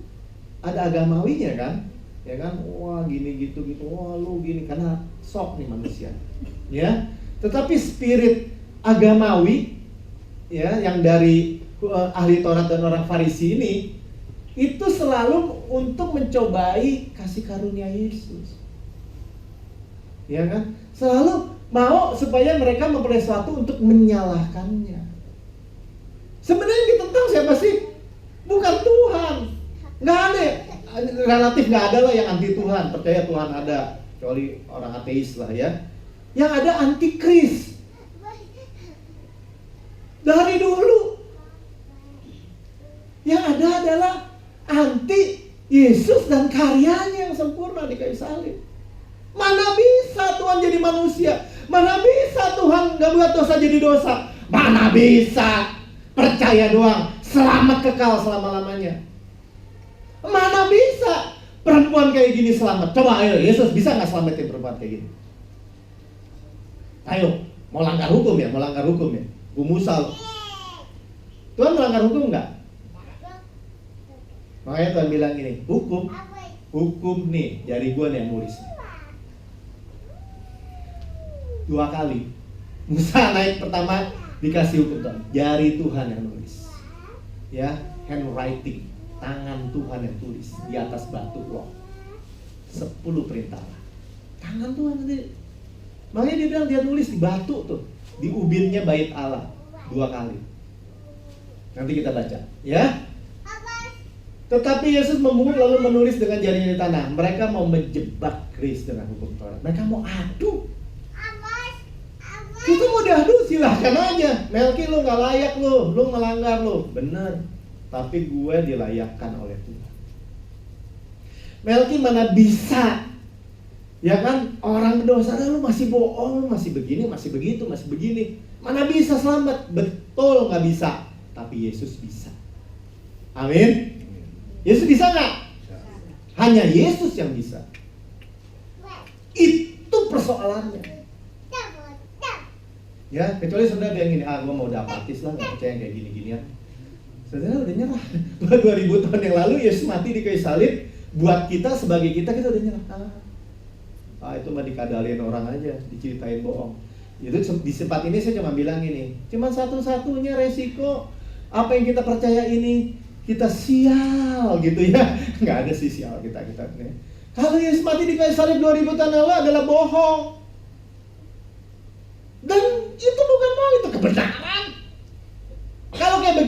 ada agamawinya kan, ya kan? Wah gini gitu, wah lu gini, karena sok nih manusia, ya. Tetapi spirit agamawi, ya, yang dari ahli Taurat dan orang Farisi ini, itu selalu untuk mencobai kasih karunia Yesus, ya kan? Selalu mau supaya mereka memperoleh sesuatu untuk menyalahkannya. Sebenarnya yang ditentang siapa sih? Bukan Tuhan. Nggak ada, relatif nggak ada lah yang anti Tuhan. Percaya Tuhan ada, kecuali orang ateis lah ya. Yang ada antikris. Dari dulu. Yang ada adalah anti Yesus dan karyanya yang sempurna di kayu salib. Mana bisa Tuhan jadi manusia? Mana bisa Tuhan gak buat dosa jadi dosa? Mana bisa percaya doang selamat kekal selama-lamanya? Mana bisa perempuan kayak gini selamat? Coba ayo, Yesus bisa gak selamatin perempuan kayak gini? Ayo, mau langgar hukum ya? Mau langgar hukum ya? Gumusal. Tuhan melanggar hukum gak? Makanya Tuhan bilang gini, hukum nih, jari gue nih yang nulis. 2 kali Musa naik pertama dikasih hukum Tuhan, jari Tuhan yang nulis, ya, handwriting, tangan Tuhan yang tulis di atas batu loh, 10 perintah, tangan Tuhan nanti. Makanya dia bilang dia nulis di batu tuh, di ubinnya bait Allah 2 kali. Nanti kita baca, ya. Tetapi Yesus membungkuk lalu menulis dengan jarinya di tanah. Mereka mau menjebak Kristus dengan hukum Taurat. Mereka mau adu. Kita mau diadu silahkan aja. Melki lu gak layak lu melanggar lu. Bener. Tapi gue dilayakkan oleh Tuhan. Melki mana bisa, ya kan, orang berdosa, lu masih bohong, lu masih begini, masih begitu, masih begini. Mana bisa selamat? Betul gak bisa. Tapi Yesus bisa. Amin. Yesus bisa gak? Hanya Yesus yang bisa. Itu persoalannya. Ya, kecuali saudara bilang gini, gue mau udah apatis lah, gak percaya kayak gini-ginian. Saudara udah nyerah. 2000 tahun yang lalu Yesus mati di kayu salib. Buat kita, sebagai kita udah nyerah. Itu mah dikadalin orang aja, diceritain bohong. Itu di tempat ini saya cuma bilang gini, cuma satu-satunya resiko apa yang kita percaya ini, kita sial gitu ya. Nggak ada sih sial kita nih. Kalau Yesus mati di kayu salib 2000 tahun lalu adalah bohong. Dan itu bukan bohong, itu kebenaran.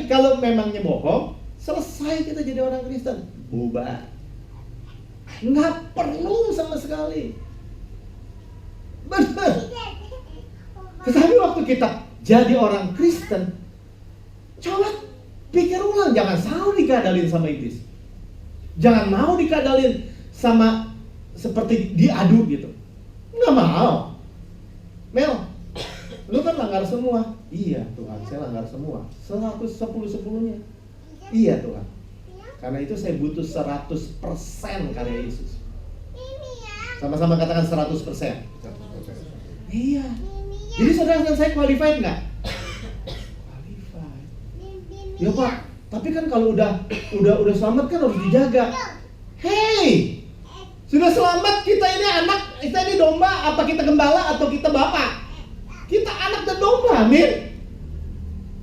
Kalau memangnya bohong, selesai kita jadi orang Kristen, bubar. Nggak perlu sama sekali. Benar. Tetapi waktu kita jadi orang Kristen, coba pikir ulang, jangan selalu dikadalin sama iblis. Jangan mau dikadalin sama seperti diadu gitu. Nggak mau. Mel, lu kan langgar semua. Iya Tuhan, saya langgar semua. 110-10-nya. Iya Tuhan. Karena itu saya butuh 100% karya Yesus. Sama-sama katakan 100%. Iya. Jadi saudara dan saya qualified nggak? Qualified. Ya Pak, tapi kan kalau udah selamat kan harus dijaga. Hey, sudah selamat, kita ini anak, kita ini domba, apa kita gembala atau kita bapak? Kita anak dan domba, amin.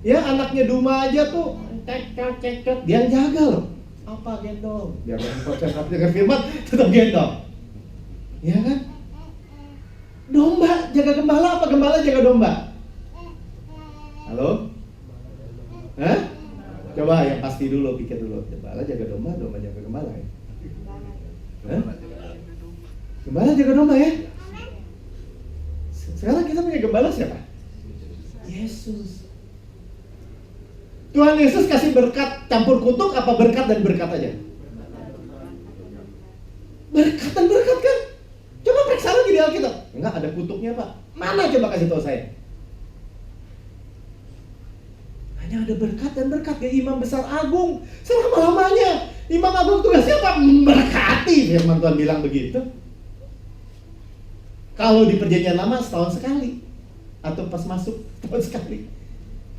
Ya, anaknya domba aja tuh cekcok, dia yang jaga loh. Apa gendong? Biar gak konsentrasi dengan firman, tetap gendong. Ya kan? Domba jaga gembala, apa gembala jaga domba? Halo? Hah? Coba yang pasti dulu, pikir dulu. Gembala jaga domba, domba jaga gembala ya? Hah? Gembala jaga domba ya? Sekarang kita punya gembala siapa? Yesus. Tuhan Yesus kasih berkat campur kutuk apa berkat dan berkat aja? Berkat dan berkat kan? Coba periksa lagi di Alkitab. Enggak, ada kutuknya Pak. Mana coba kasih tahu saya? Hanya ada berkat dan berkat. Ya imam besar agung selama-lamanya. Imam agung tugasnya apa? Memberkati. Firman Tuhan bilang begitu. Kalau di perjanjian lama setahun sekali, atau pas masuk setahun sekali.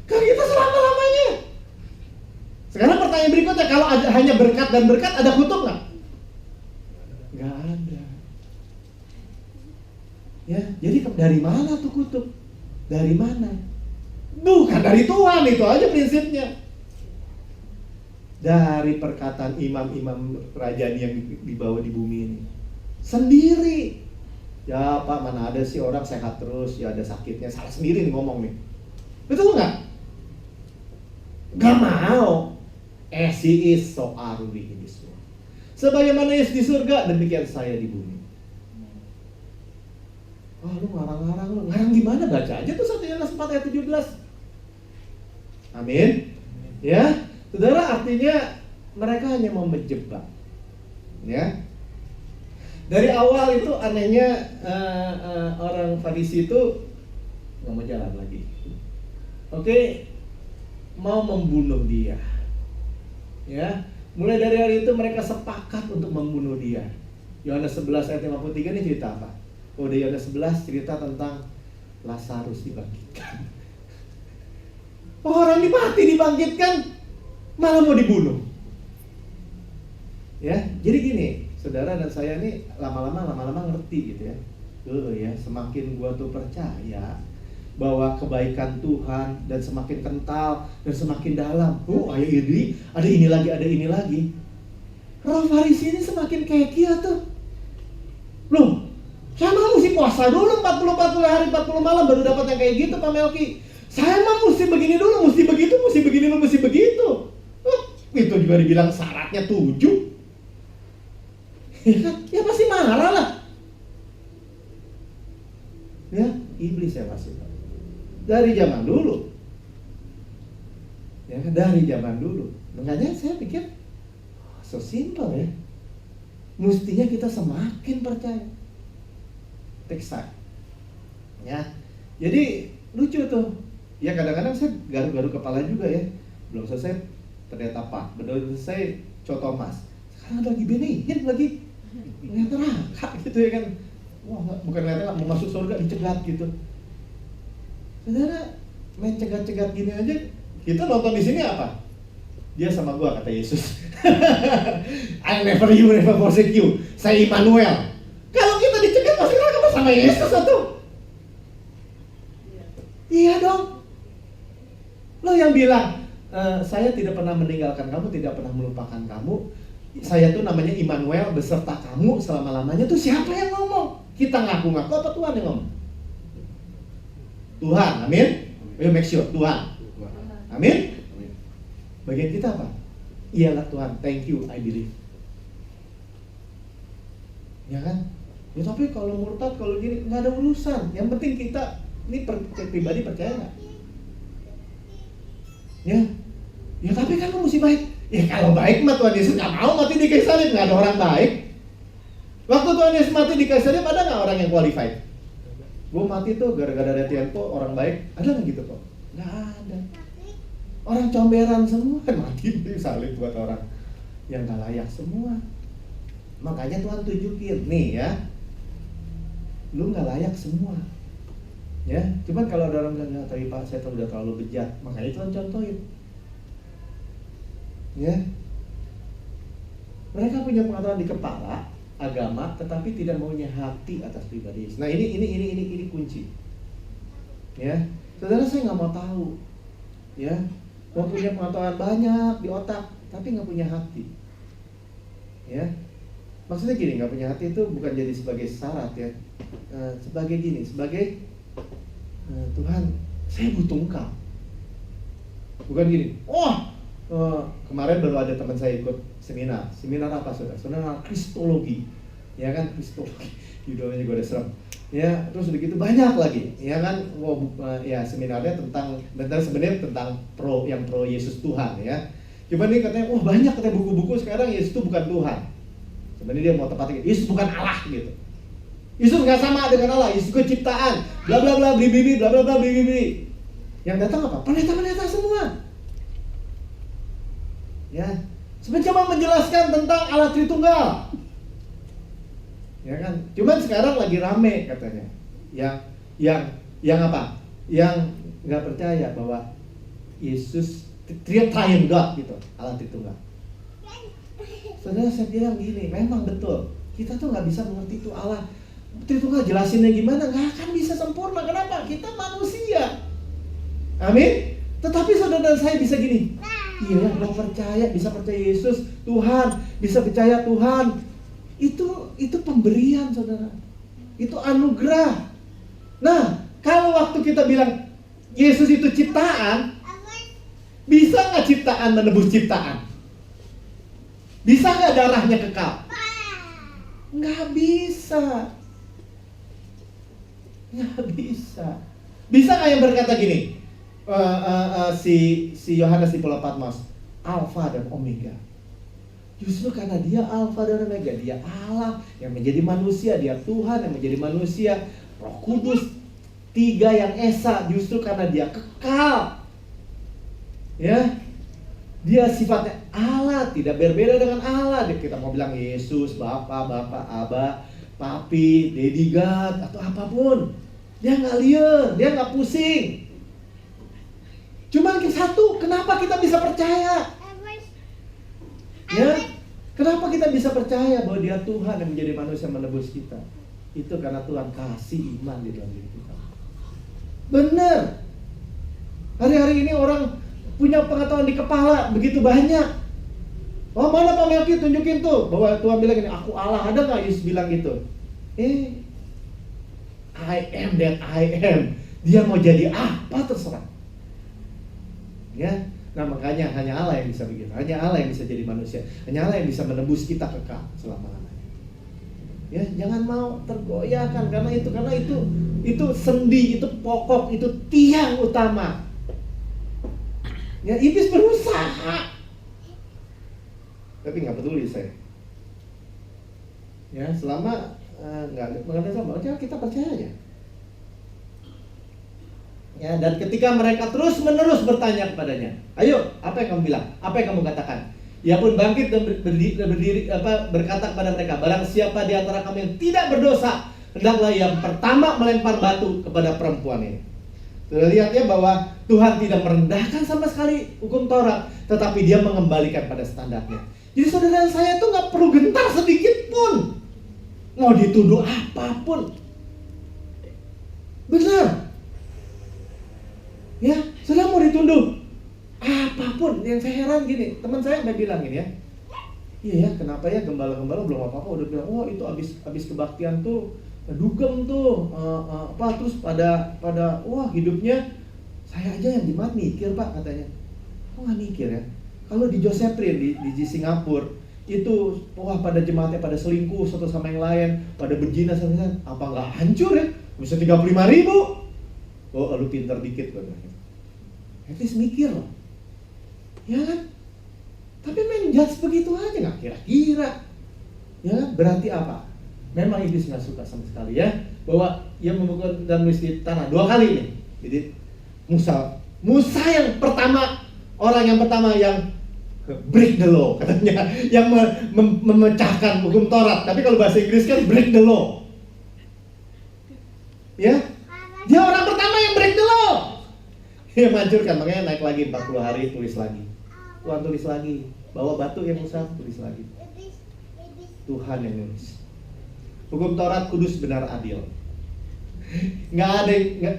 Kalau kita selama-lamanya. Sekarang pertanyaan berikutnya, kalau hanya berkat dan berkat, ada kutuk nggak? Nggak ada. Ya, jadi dari mana tuh kutuk? Dari mana? Bukan dari Tuhan, itu aja prinsipnya. Dari perkataan imam-imam kerajaan yang dibawa di bumi ini. Sendiri. Ya Pak, mana ada sih orang sehat terus, ya ada sakitnya, salah sendiri nih ngomong nih. Betul nggak? Gak mau. As he is, so are we in this world. Sebagaimana Yesus di surga, demikian saya di bumi. Wah, lu ngarang-ngarang lu. Ngarang gimana? Baca aja tuh 1 Yohanes 4 ayat 17. Amin. Ya, saudara, artinya mereka hanya mau menjebak. Ya. Dari awal itu anehnya orang Farisi itu nggak mau jalan lagi. Oke, mau membunuh dia. Ya, mulai dari hari itu mereka sepakat untuk membunuh dia. Yohanes 11 ayat 53 ini cerita apa? Oh, di Yohanes 11 cerita tentang Lazarus dibangkitkan. Orang mati dibangkitkan, malah mau dibunuh. Ya, jadi gini, saudara dan saya ini lama-lama ngerti gitu ya. Dulu ya, semakin gua tuh percaya bahwa kebaikan Tuhan dan semakin kental dan semakin dalam. Oh, ayo ini, ada ini lagi. Roh Farisi ini semakin kekeh tuh. Loh, saya mah mesti puasa dulu 40 hari 40 malam baru dapat yang kayak gitu Pak Melki. Saya mah mesti begini dulu, mesti begitu, mesti begini dulu, mesti begitu. Itu juga dibilang syaratnya 7. Ya pasti marah lah. Ya, iblis ya pasti. Dari zaman dulu. Ya, dari zaman dulu. Makanya saya pikir so simple ya. Mestinya kita semakin percaya. Take time. Ya. Jadi lucu tuh. Ya kadang-kadang saya garuk-garuk kepala juga ya. Belum selesai ternyata Pak. Belum selesai contoh Mas. Sekarang lagi benehin lagi. Ngeliat neraka gitu ya kan. Wah, bukan ngeliatnya mau masuk surga dicegat gitu. Saudara, main cegat-cegat gini aja, kita nonton di sini apa? Dia sama gua, kata Yesus. I never forsake you. Saya Immanuel. Kalau kita dicegat masih neraka sama Yesus atau? Iya dong. Lo yang bilang, saya tidak pernah meninggalkan kamu, tidak pernah melupakan kamu. Saya tuh namanya Immanuel beserta kamu selama-lamanya. Tuh siapa yang ngomong? Kita ngaku-ngaku apa Tuhan yang ngomong? Tuhan, amin. Ayo make sure, Tuhan. Amin. Bagian kita apa? Iyalah Tuhan, thank you, I believe. Ya kan? Ya tapi kalau murtad, kalau gini, nggak ada urusan. Yang penting kita, ini pribadi percaya nggak? Ya. Ya tapi kan lu mesti baik. Ya kalau baik mah Tuhan Yesus nggak mau mati di kayu salib, nggak ada orang baik. Waktu Tuhan Yesus mati di kayu salib ada nggak orang yang qualified? Gue mati tuh gara-gara ada Tianpo, orang baik. Ada nggak gitu kok? Nggak ada. Orang comberan semua kan mati di salib buat orang yang nggak layak semua. Makanya Tuhan tunjukin nih ya, lu nggak layak semua. Ya, cuman kalau ada orang bilang, tapi Pak saya udah terlalu bejat, makanya Tuhan contohin. Ya, mereka punya pengetahuan di kepala agama, tetapi tidak punya hati atas pribadi. Nah ini kunci. Ya, saudara, saya nggak mau tahu. Ya, mau punya pengetahuan banyak di otak, tapi nggak punya hati. Ya, maksudnya gini, nggak punya hati itu bukan jadi sebagai syarat ya. Sebagai gini, sebagai Tuhan, saya butuh Engkau. Bukan gini. Kemarin baru ada teman saya ikut seminar apa saudara? Seminar Kristologi, ya kan, Kristologi, judulnya juga udah serem. Ya, terus begitu banyak lagi, ya kan, ya seminarnya tentang sebenarnya tentang pro Yesus Tuhan ya. Cuman ini katanya, banyak katanya buku-buku sekarang Yesus itu bukan Tuhan. Sebenarnya dia mau tepatnya, Yesus bukan Allah gitu. Yesus nggak sama dengan Allah, Yesus itu ciptaan, bla bla bla bla bla bla bla bla bla. Yang datang apa? Pendeta-pendeta semua. Ya, sebenarnya cuma menjelaskan tentang Allah Tritunggal. Ya kan? Cuman sekarang lagi rame katanya. Yang apa? Yang nggak percaya bahwa Yesus Triune God gitu, Allah Tritunggal. Saudara, saya bilang gini, memang betul. Kita tuh nggak bisa mengerti itu Allah Tritunggal, jelasinnya gimana, nggak akan bisa sempurna. Kenapa? Kita manusia. Amin. Tetapi saudara saya bisa gini. Iya, kalau percaya, bisa percaya Yesus Tuhan, bisa percaya Tuhan. Itu pemberian, saudara. Itu anugerah. Nah, kalau waktu kita bilang Yesus itu ciptaan, bisa nggak ciptaan menebus ciptaan? Bisa nggak darahnya kekal? Nggak bisa. Nggak bisa. Bisa nggak yang berkata gini? Si Yohanes di Pulau Patmos, Alfa dan Omega. Justru karena dia Alfa dan Omega, dia Allah yang menjadi manusia, dia Tuhan yang menjadi manusia, Roh Kudus, tiga yang esa. Justru karena dia kekal, ya, dia sifatnya Allah, tidak berbeda dengan Allah. Kita mau bilang Yesus, Bapa, Aba, Papi, Daddy God, atau apapun, dia nggak liar, dia nggak pusing. Cuma satu, kenapa kita bisa percaya? Ya, kenapa kita bisa percaya bahwa dia Tuhan yang menjadi manusia menebus kita? Itu karena Tuhan kasih iman di dalam diri kita. Benar. Hari-hari ini orang punya pengetahuan di kepala begitu banyak. Oh, mana Pak Melki, tunjukin tuh bahwa Tuhan bilang ini, aku Allah. Ada nggak Yesus bilang gitu? I am that I am. Dia mau jadi apa terserah. Ya, nah makanya hanya Allah yang bisa begitu, hanya Allah yang bisa jadi manusia, hanya Allah yang bisa menebus kita kekal selama-lamanya. Ya, jangan mau tergoyahkan karena itu sendi, itu pokok, itu tiang utama. Ya, iblis berusaha, tapi nggak peduli saya. Ya, selama nggak mengenai sama, kita percaya aja. Ya, dan ketika mereka terus-menerus bertanya kepadanya, ayo, apa yang kamu bilang? Apa yang kamu katakan? Ia pun bangkit dan berkata kepada mereka, barang siapa di antara kamu yang tidak berdosa, hendaklah yang pertama melempar batu kepada perempuan ini. Sudah lihat ya bahwa Tuhan tidak merendahkan sama sekali hukum Taurat, tetapi dia mengembalikan pada standarnya. Jadi saudara saya tuh nggak perlu gentar sedikit pun, mau dituduh apapun. Benar. Ya, saudara mau dituduh apapun. Yang saya heran gini, teman saya udah bilang gini ya, iya ya, kenapa ya gembala-gembala belum apa-apa udah bilang, oh itu abis kebaktian tuh dugem tuh, terus pada wah hidupnya saya aja yang jemaat mikir Pak katanya. Kok nggak mikir ya? Kalau di Josephine di Singapura itu, wah pada jemaatnya pada selingkuh satu sama yang lain, pada berzina sama lain, apa nggak hancur ya? Bisa 35.000. Oh, lu pintar dikit katanya. At least mikir loh. Ya kan? Tapi main judge begitu aja, nggak kira-kira. Ya kan? Berarti apa? Memang iblis nggak suka sama sekali ya, bahwa ia memukul dan menulis di tanah 2 kali nih. Jadi Musa yang pertama, orang yang pertama yang break the law katanya, yang memecahkan hukum Taurat. Tapi kalau bahasa Inggris kan break the law. Ya, dia orang pertama yang break the law. Dia menghancurkan, makanya naik lagi 40 hari, tulis lagi. Tuhan tulis lagi, bawa batu yang Musa, tulis lagi. Tuhan yang nulis. Hukum Taurat kudus, benar, adil.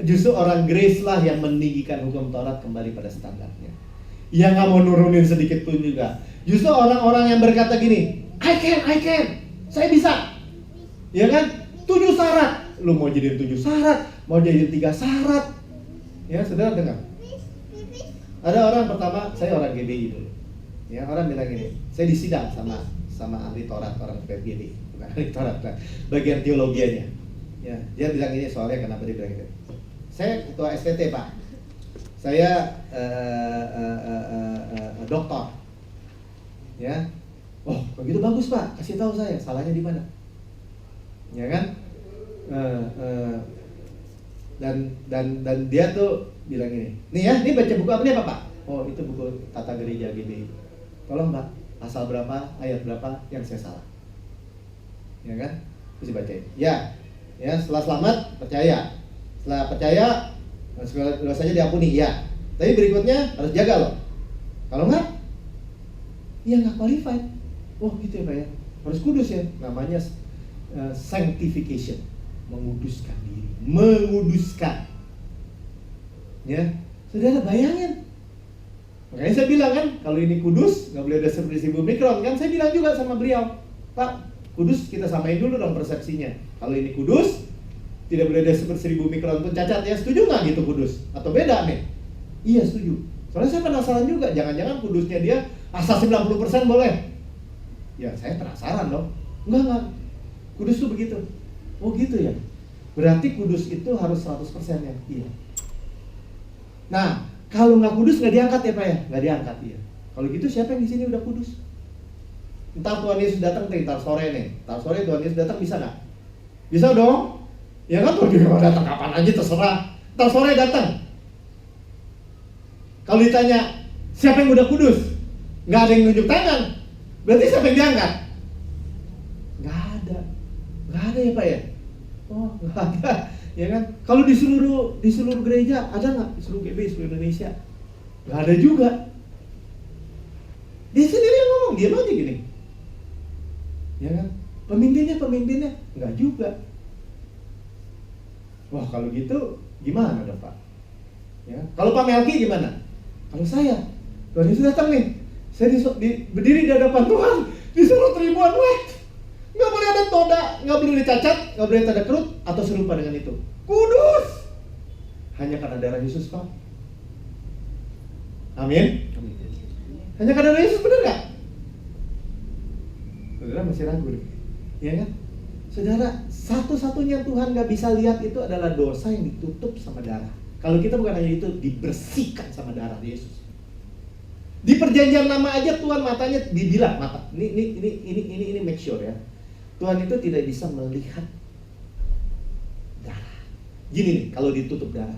Justru orang grace lah yang meninggikan hukum Taurat kembali pada standarnya. Yang nggak mau nurunin sedikit pun juga. Justru orang-orang yang berkata gini, I can, saya bisa. Ya kan? 7 syarat. Lu mau jadiin 7 syarat, mau jadiin 3 syarat. Ya, saudara dengar. Ada orang pertama, saya orang GBI dulu. Ya, orang bilang gini, saya disidang sama ahli Taurat, orang GBI, bukan ahli Taurat, bagian teologianya. Ya, dia bilang gini, soalnya kenapa dia bilang gitu. Saya ketua STT Pak. Saya doktor. Ya. Oh, begitu bagus Pak, kasih tahu saya salahnya di mana. Ya kan? Dan dia tuh bilang gini, nih ya, ini baca buku apa nih Pak? Oh, itu buku Tata Gereja GBI. Tolong Mbak, pasal berapa, ayat berapa yang saya salah. Ya kan? Terus dibacain. Ya, setelah selamat percaya. Setelah percaya segala dosanya diampuni, ya. Tapi berikutnya harus jaga loh. Kalau enggak, ya nggak qualified. Oh gitu ya Pak ya. Harus kudus ya. Namanya sanctification, menguduskan diri, menguduskan. Ya, saudara bayangin. Makanya saya bilang kan, kalau ini kudus, nggak boleh ada 1000 mikron kan. Saya bilang juga sama beliau, Pak, kudus kita samain dulu dong persepsinya. Kalau ini kudus, tidak boleh ada 1000 mikron pun cacat ya. Setuju nggak gitu kudus? Atau beda nih? Iya setuju. Soalnya saya penasaran juga, jangan-jangan kudusnya dia asal 90% boleh. Ya saya penasaran dong. Enggak. Kudus tuh begitu. Oh gitu ya. Berarti kudus itu harus 100% ya? Iya. Nah, kalau nggak kudus nggak diangkat ya Pak ya? Nggak diangkat ya. Kalau gitu siapa yang di sini udah kudus? Ntar Tuhan Yesus datang ntar sore nih. Ntar sore Tuhan Yesus datang bisa nggak? Bisa dong. Ya kan Tuhan Yesus datang kapan aja terserah. Ntar sore datang. Kalau ditanya siapa yang udah kudus? Nggak ada yang nunjuk tangan. Berarti siapa yang diangkat? Nggak ada ya Pak ya? Oh nggak ada. Ya kan? Kalau di seluruh gereja ada nggak? Di seluruh GB, seluruh Indonesia? Nggak ada juga. Dia sendiri yang ngomong, diam aja gini. Ya kan? Pemimpinnya nggak juga. Wah kalau gitu gimana dong Pak? Ya. Kalau Pak Melki gimana? Kalau saya, Tuhan Yesus datang nih, saya berdiri di hadapan Tuhan, disuruh ribuan wet. Nggak boleh ada toda, nggak boleh dicacat, nggak boleh ada kerut atau serupa dengan itu. Kudus. Hanya karena darah Yesus Pak. Amin. Hanya karena darah Yesus, benar nggak? Saudara masih ragu nih, ya kan? Saudara, satu-satunya Tuhan nggak bisa lihat itu adalah dosa yang ditutup sama darah. Kalau kita bukan hanya itu, dibersihkan sama darah Yesus. Di perjanjian lama aja Tuhan matanya dibilang mata. Ini make sure ya. Tuhan itu tidak bisa melihat darah. Gini nih, kalau ditutup darah.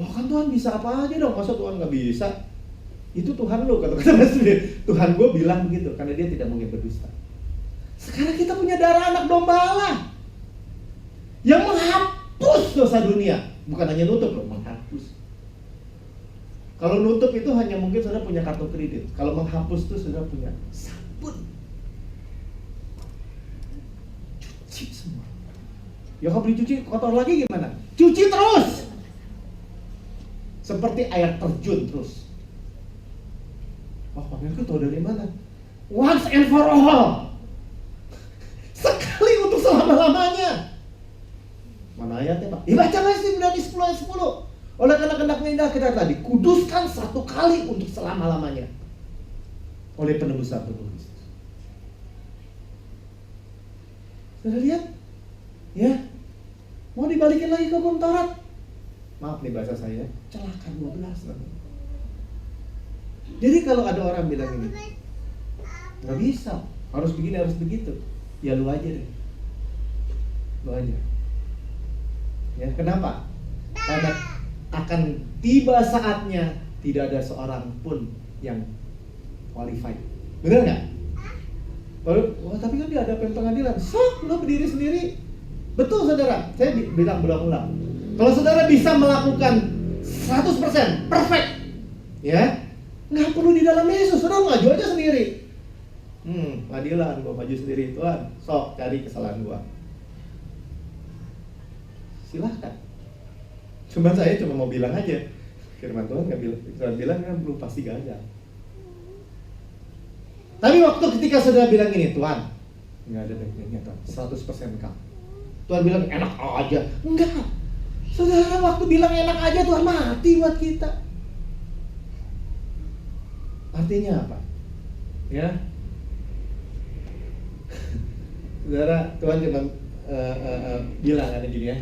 Wah kan Tuhan bisa apa aja dong, masa Tuhan nggak bisa? Itu Tuhan lo, kata-kata Masih. Tuhan gue bilang begitu, karena dia tidak mungkin berdusta. Sekarang kita punya darah anak domba Allah yang menghapus dosa dunia. Bukan hanya nutup loh, menghapus. Kalau nutup itu hanya mungkin saudara punya kartu kredit. Kalau menghapus itu saudara punya sabun. Cuci semua. Ya kalau dicuci kotor lagi gimana? Cuci terus. Seperti air terjun terus. Oh, Pak Melki tahu dari mana? Once and for all. Sekali untuk selama-lamanya. Mana ayatnya Pak? Ya baca lagi Ibrani 10 ayat 10. Oleh karena kehendak-Nya indah kita tadi kuduskan satu kali untuk selama-lamanya oleh penebusan tubuh Kristus. Sudah lihat? Ya. Mau dibalikin lagi ke hukum Taurat? Maaf nih bahasa saya, celaka 12 namanya. Jadi kalau ada orang bilang ini, nggak bisa, harus begini, harus begitu. Ya lu aja deh. Lu aja. Ya, kenapa? Karena akan tiba saatnya tidak ada seorang pun yang qualified. Benar nggak? Wah, tapi kan dia ada pengadilan. Sok, lo berdiri sendiri. Betul saudara, saya bilang berulang-ulang. Kalau saudara bisa melakukan 100% perfect, ya, nggak perlu di dalam Yesus, saudara maju aja sendiri. Pengadilan, gua maju sendiri, Tuhan, sok cari kesalahan gua. Silahkan. Cuma saya mau bilang aja, firman Tuhan nggak bilang, Tuhan bilang kan belum pasti gagal. Tapi waktu ketika saudara bilang ini, Tuhan, nggak ada baiknya Tuhan, 100% engkau. Tuhan bilang enak aja, enggak. Saudara waktu bilang enak aja Tuhan mati buat kita. Artinya apa? Ya, saudara, Tuhan cuma bilang ada gini ya.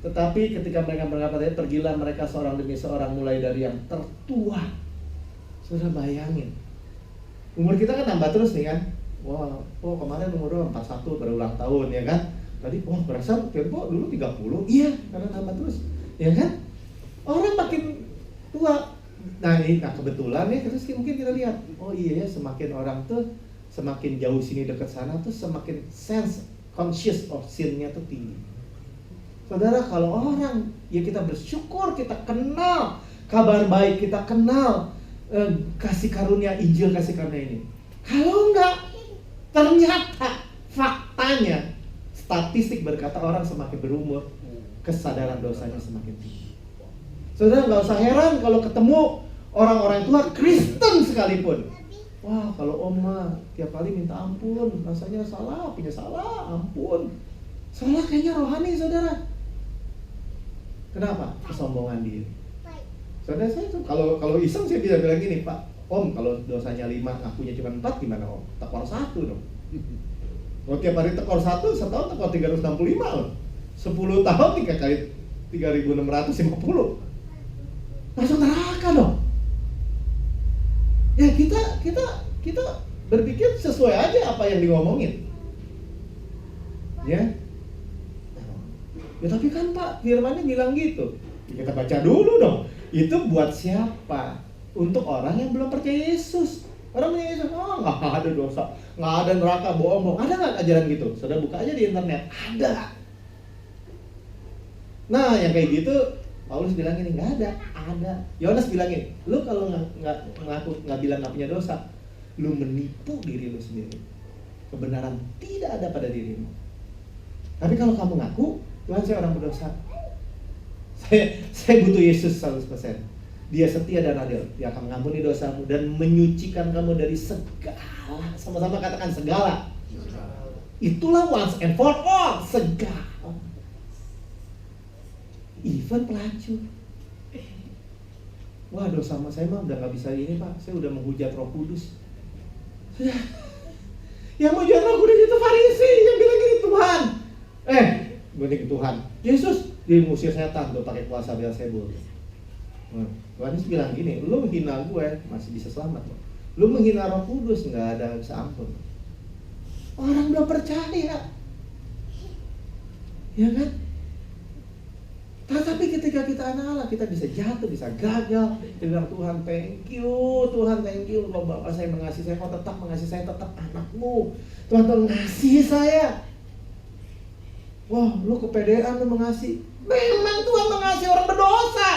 Tetapi ketika mereka berkata, pergilah mereka seorang demi seorang mulai dari yang tertua. Saudara bayangin, umur kita kan nambah terus nih kan. Wah, kemarin umur 41 baru ulang tahun ya kan. Tadi, berasa tempo dulu 30. Iya, karena nambah terus. Ya kan? Orang makin tua, Nah kebetulan ya, terus mungkin kita lihat, oh iya ya, semakin orang tuh semakin jauh sini dekat sana tuh semakin sense conscious of sin-nya tuh tinggi. Saudara, kalau orang ya kita bersyukur, kita kenal kabar baik, kita kenal kasih karunia Injil, kasih karunia ini. Kalau enggak, ternyata faktanya statistik berkata orang semakin berumur, kesadaran dosanya semakin tinggi. Saudara, nggak usah heran kalau ketemu orang-orang tua Kristen sekalipun. Wah, kalau oma tiap kali minta ampun, rasanya salah, punya salah, ampun. Salah kayaknya rohani, saudara. Kenapa? Kesombongan diri. Saudara, saya tuh kalau iseng saya bisa bilang gini, Pak, Om, kalau dosanya 5, ngakunya cuma 4, gimana Om? Tekor 1 dong. Kalau tiap hari tekor 1, setahun tekor 365 loh. 10 tahun 3 kali 3.650. Masuk neraka dong. Ya kita berpikir sesuai aja apa yang ngomongin. Ya. Ya tapi kan Pak, firmannya bilang gitu. Ya, kita baca dulu dong. Itu buat siapa? Untuk orang yang belum percaya Yesus. Orang percaya Yesus, oh nggak ada dosa, nggak ada neraka, bohong. Ada nggak ajaran gitu? Saudara buka aja di internet, ada. Nah yang kayak gitu, Paulus bilang ini nggak ada. Yohanes bilangin, lu kalau nggak bilang nggak punya dosa, lu menipu diri lu sendiri. Kebenaran tidak ada pada dirimu. Tapi kalau kamu ngaku, Tuhan saya orang berdosa, saya butuh Yesus 100%. Dia setia dan adil, dia akan mengampuni dosamu dan menyucikan kamu dari segala. Sama-sama katakan segala. Itulah once and for all, segala. Even pelacur. Wah, dosa sama saya mah udah gak bisa ini Pak, saya udah menghujat Roh Kudus. Yang menghujat Roh Kudus itu Farisi, yang bilang gini, Tuhan. Bening Tuhan. Yesus diusir setan tuh pakai kuasa Beelzebul. Tuhan Yesus bilang gini, lu menghina gue masih bisa selamat loh. Lu menghina Roh Kudus nggak ada bisa ampun. Orang belum percaya, ya kan? Tapi ketika kita anak Allah, kita bisa jatuh, bisa gagal. Kita bilang Tuhan thank you, kalau Bapak saya mengasihi saya, kau tetap mengasihi saya, tetap anakmu. Tuhan mengasihi saya. Wah, lu kepedean lu mengasihi. Memang Tuhan mengasihi orang berdosa.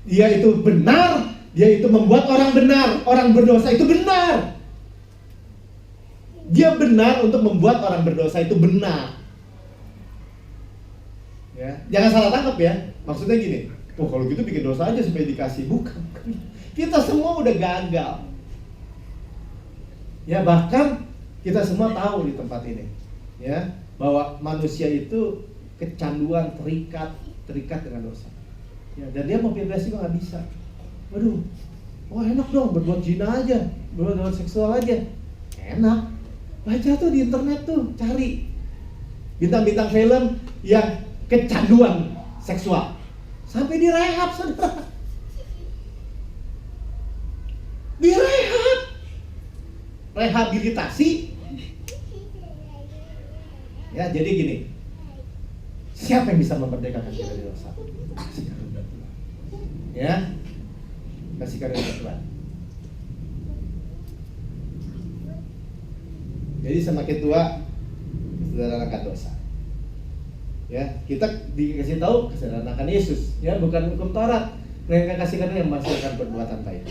Dia itu benar, dia itu membuat orang benar. Orang berdosa itu benar. Dia benar untuk membuat orang berdosa itu benar. Ya, jangan salah tangkap ya. Maksudnya gini, kalau gitu bikin dosa aja supaya dikasih. Bukan. Kita semua udah gagal. Ya, bahkan kita semua tahu di tempat ini, ya, bahwa manusia itu kecanduan, terikat dengan dosa. Ya, dan dia mau bebas juga nggak bisa. Waduh, enak dong berbuat zina aja, berbuat seksual aja, enak. Baca tuh di internet tuh, cari bintang-bintang film yang kecanduan seksual sampai direhab, saudara. Direhab, rehabilitasi. Ya, jadi gini, siapa yang bisa memerdekakan kita dari dosa? Kasih karunia Tuhan. Ya, kasih karunia Tuhan. Jadi semakin tua, saudara akan dosa. Ya, kita dikasih tahu kesadaran akan Yesus, ya, bukan hukum Taurat. Mereka kasih karunia yang menghasilkan perbuatan baik.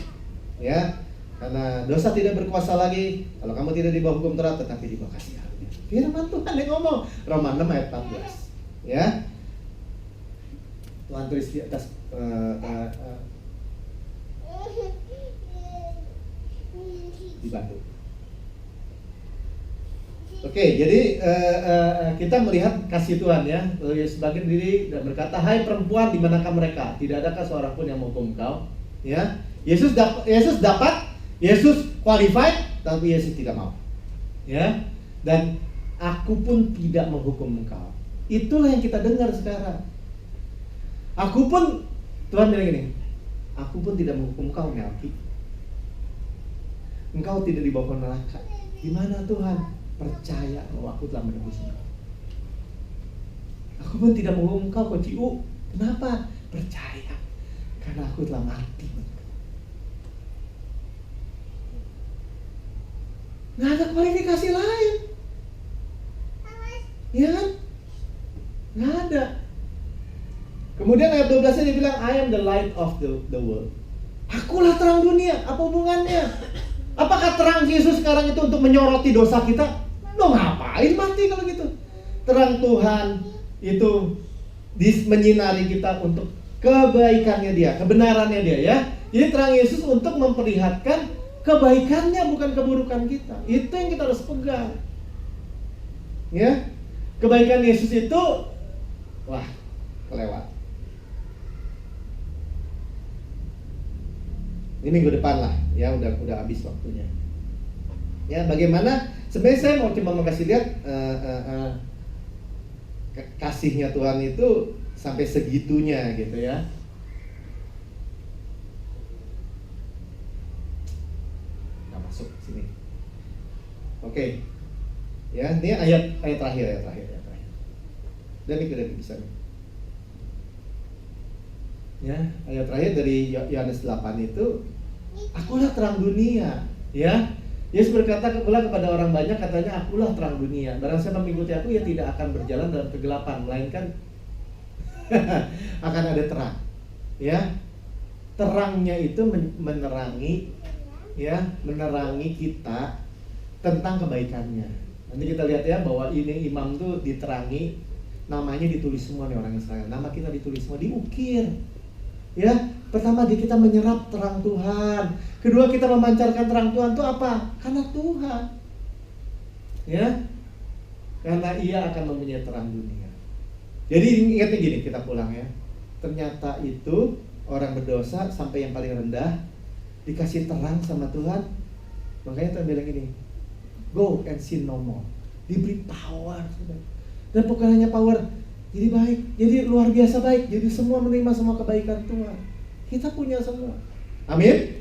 Ya, karena dosa tidak berkuasa lagi kalau kamu tidak di bawah hukum Taurat, tetapi di bawah kasih karunia. Firman Tuhan yang ngomong, Roma 6 ayat 14. Ya, Tuhan tulis di atas di batu. Oke, jadi kita melihat kasih Tuhan ya. Yesus bangkit diri dan berkata, hai perempuan, di manakah mereka? Tidak adakah seorang pun yang menghukum engkau? Ya, Yesus qualified, tapi Yesus tidak mau. Ya, dan aku pun tidak menghukum engkau. Itulah yang kita dengar sekarang. Aku pun, Tuhan bilang gini, aku pun tidak menghukum engkau, Melki. Engkau tidak dibawa ke neraka. Gimana Tuhan? Percaya bahwa aku telah menebus engkau. Aku pun tidak menghukum engkau, Ciu. Kenapa? Percaya, karena aku telah mati. Nggak ada kualifikasi lain. Ya kan? Nggak ada. Kemudian ayat 12-nya dia bilang, I am the light of the world. Akulah terang dunia. Apa hubungannya? Apakah terang Yesus sekarang itu untuk menyoroti dosa kita? Lo ngapain mati kalau gitu? Terang Tuhan itu menyinari kita untuk kebaikannya dia, kebenarannya dia ya. Jadi terang Yesus untuk memperlihatkan kebaikannya, bukan keburukan kita. Itu yang kita harus pegang. Ya. Kebaikan Yesus itu wah, kelewat. Ini minggu depan lah, ya udah habis waktunya. Ya, bagaimana? Sebenarnya saya mau cuma kasih lihat kasihnya Tuhan itu sampai segitunya gitu ya. Nggak masuk sini. Oke. Ya, ini ayat terakhir. Dan ini udah bisa nih. Ya, ayat terakhir dari Yohanes 8 itu, akulah terang dunia, ya. Yesus berkata pula kepada orang banyak, katanya, akulah terang dunia. Barang siapa mengikuti aku, ya tidak akan berjalan dalam kegelapan, melainkan akan ada terang. Ya, terangnya itu menerangi, ya, menerangi kita tentang kebaikannya. Nanti kita lihat ya bahwa ini imam tuh diterangi, namanya ditulis semua nih orang Israel. Nama kita ditulis semua, diukir. Ya, pertama kita menyerap terang Tuhan. Kedua, kita memancarkan terang Tuhan itu apa? Karena Tuhan. Ya. Karena Ia akan mempunyai terang dunia. Jadi ingatnya gini, kita pulang ya. Ternyata itu orang berdosa sampai yang paling rendah dikasih terang sama Tuhan. Makanya Tuhan bilang gini, go and sin no more. Diberi power. Dan bukan hanya power, jadi baik, jadi luar biasa baik. Jadi semua menerima semua kebaikan Tuhan. Kita punya semua. Amin.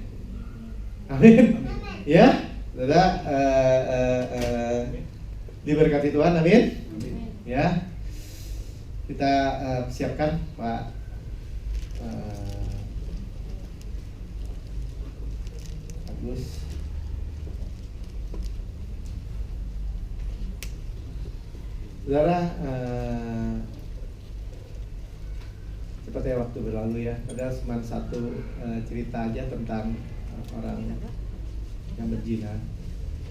Amin. Ya, sudah diberkati Tuhan. Amin. Ya, kita siapkan Pak Agus. Saudara, cepat ya waktu berlalu ya. Padahal cuma satu cerita aja tentang orang yang berzina,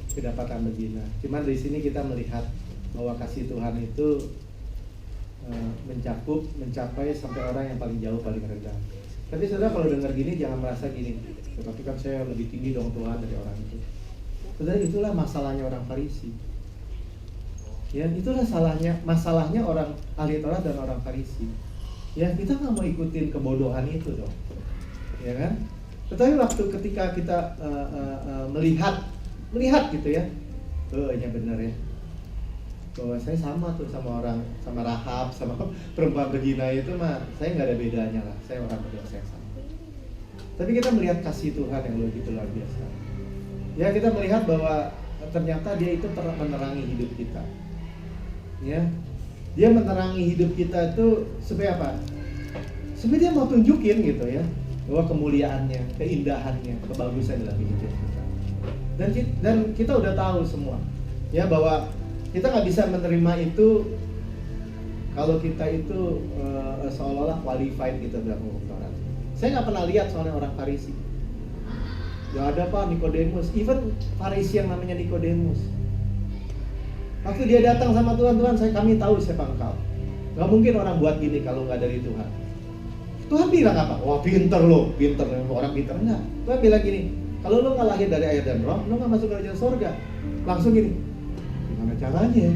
kedapatan berzina. Cuman dari sini kita melihat bahwa kasih Tuhan itu mencapai sampai orang yang paling jauh, paling rendah. Tapi saudara kalau dengar gini jangan merasa gini, tapi kan saya lebih tinggi dong Tuhan dari orang itu. Saudara, itulah masalahnya orang Farisi. Ya, itulah masalahnya orang ahli Taurat dan orang Farisi. Ya, kita nggak mau ikutin kebodohan itu dong, ya kan? Tetapi waktu ketika kita melihat gitu ya, ini benar ya, bahwa saya sama tuh sama Rahab, sama perempuan berzina itu mah, saya nggak ada bedanya lah, saya orang berdosa yang sama. Tapi kita melihat kasih Tuhan yang begitu luar biasa. Ya, kita melihat bahwa ternyata Dia itu menerangi hidup kita. Ya, Dia menerangi hidup kita itu supaya apa? Supaya Dia mau tunjukin gitu ya, bahwa kemuliaannya, keindahannya, kebagusan dalam hidup kita. Dan kita udah tahu semua, ya, bahwa kita nggak bisa menerima itu kalau kita itu seolah-olah qualified gitu dalam hukum Taurat. Saya nggak pernah lihat soalnya orang Farisi. Ya ada Pak Nikodemus, even Farisi yang namanya Nikodemus. Waktu dia datang sama Tuhan, kami tahu siapa engkau. Gak mungkin orang buat gini kalau nggak dari Tuhan. Tuhan bilang apa? Wah pinter lo, orang pinter enggak. Tuhan bilang gini, kalau lo nggak lahir dari air dan roh, lo nggak masuk ke kerajaan sorga. Langsung gini, gimana caranya?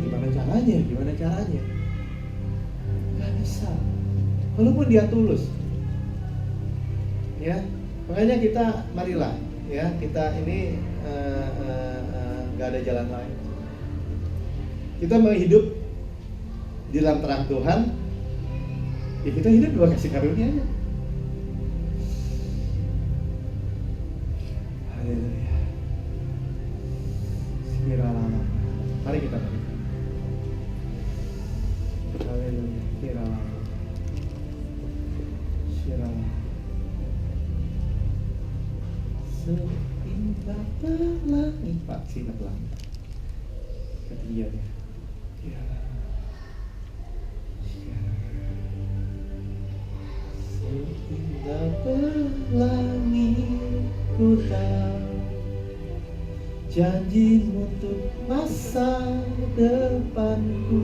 Gak bisa. Walaupun dia tulus. Ya, makanya kita marilah, ya kita ini nggak ada jalan lain. Kita mau hidup di dalam terang Tuhan, ya kita hidup dua kasih karunia-Nya. Haleluya. Sekiranya, mari kita berikan. Haleluya. Sekiranya. Seindah pelangi. Pak, sini pelangi. Ketinggian ya. Ya. Seindah pelangi ku tahu janjimu untuk masa depanku.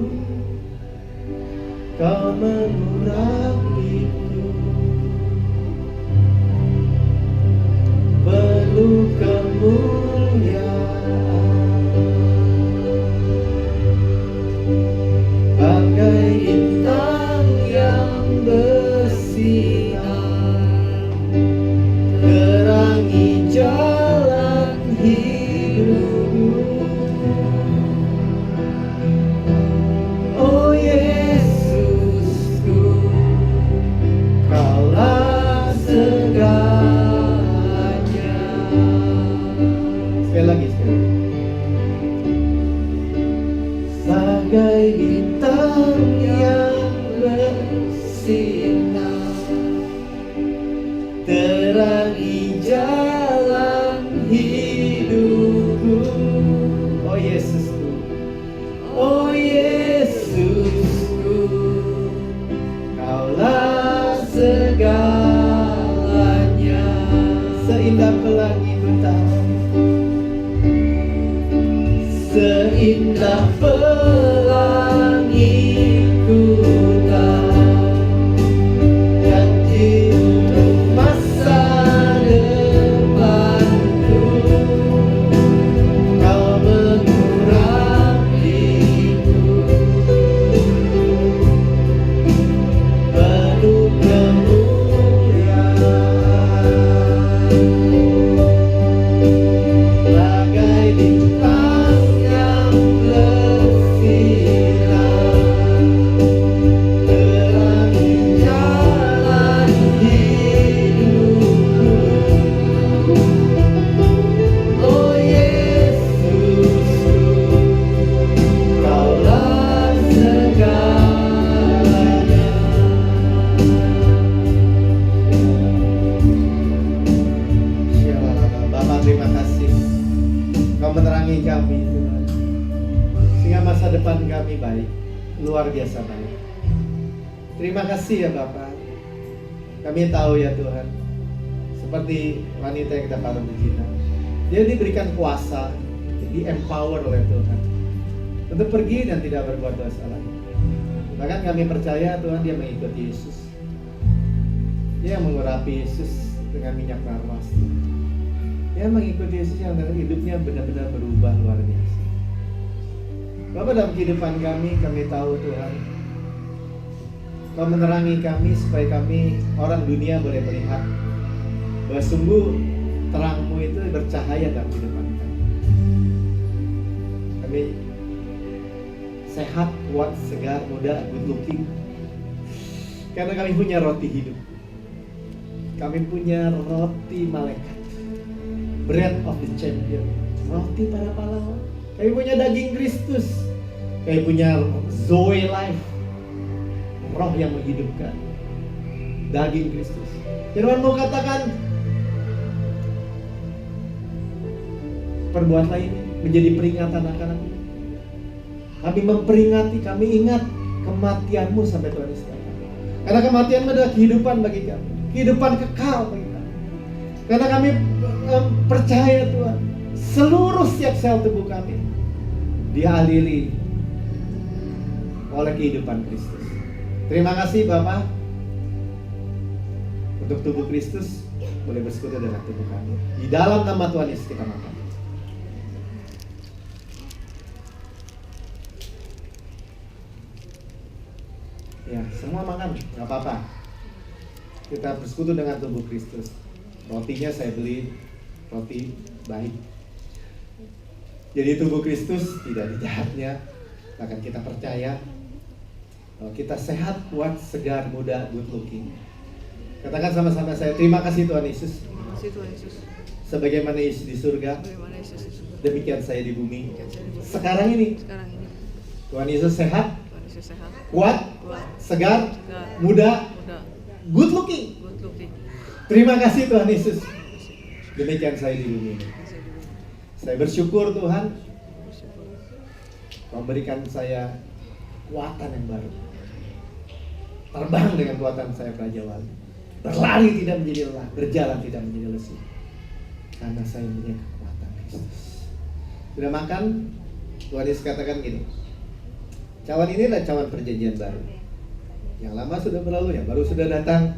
Kau mengurapiku penuh kemuliaan, bagai bintang yang bersinar, terangi jalan hidupku. Oh Yesusku, Kaulah segalanya. Sekali lagi. Bagai bintang yang bersinar, terangi jalan hidupku. Oh Yesusku, oh Yesusku, Kaulah segalanya. Seindah pelangi ku tahu, seindah pelangi ku tahu, janji untuk masa depanku. Kau mengurapiku penuh kemuliaan, bagai bintang yang bersinar, terangi jalan hidupku. Oh Yesusku, Kaulah segalanya. Bapak, terima kasih Kau menerangi kami Tuhan, sehingga masa depan kami baik, luar biasa baik. Terima kasih ya Bapak. Kami tahu ya Tuhan, seperti wanita yang kita patut mencinta, dia diberikan kuasa, di empower oleh Tuhan untuk pergi dan tidak berbuat dosa lagi. Bahkan kami percaya Tuhan, dia mengikuti Yesus, dia mengurapi Yesus dengan minyak narwas. Dia mengikuti Yesus yang hidupnya benar-benar berubah luar biasa. Bapak, dalam kehidupan kami tahu Tuhan, Kau menerangi kami supaya kami, orang dunia, boleh melihat bahwa sungguh terang-Mu itu bercahaya dalam kehidupan kami. Kami sehat, kuat, segar, muda, good looking, karena kami punya roti hidup. Kami punya roti malaikat, bread of the champion, roti para pahlawan. Kami punya daging Kristus, kami punya Zoe life, roh yang menghidupkan, daging Kristus. Firman-Mu katakan, perbuatlah ini menjadi peringatan akan-Aku. Kami memperingati, kami ingat kematian-Mu sampai Tuhan Yesus datang. Karena kematian-Mu adalah kehidupan bagi kami, kehidupan kekal bagi kami. Karena kami percaya Tuhan, seluruh setiap sel tubuh kami dialiri oleh kehidupan Kristus. Terima kasih Bapak, untuk tubuh Kristus boleh bersekutu dengan tubuh kami. Di dalam nama Tuhan Yesus kita makan. Ya, semua makan, nggak apa-apa. Kita bersekutu dengan tubuh Kristus. Rotinya saya beli roti baik. Jadi tubuh Kristus tidak ada jahatnya. Bahkan kita percaya kita sehat, kuat, segar, muda, good looking. Katakan sama-sama saya, terima kasih Tuhan Yesus. Terima kasih Tuhan Yesus. Sebagaimana Yesus di surga, Bagaimana Yesus di surga, demikian saya di bumi. demikian saya di bumi. Sekarang ini Sekarang ini Tuhan Yesus sehat, Tuhan Yesus sehat, kuat, kuat, segar, segar, muda, muda, good looking. good looking. Terima kasih Tuhan Yesus. Demikian saya di bumi ini. Terima kasih di bumi. Saya bersyukur Tuhan, Kau berikan saya kekuatan yang baru. Terbang dengan kekuatan saya Raja Wali. Berlari tidak menjadi lelah, berjalan tidak menjadi lesu. Karena saya punya kekuatan Kristus. Sudah makan? Tuhan Yesus katakan gini, cawan ini adalah cawan perjanjian baru. Yang lama sudah berlalu, yang baru sudah datang.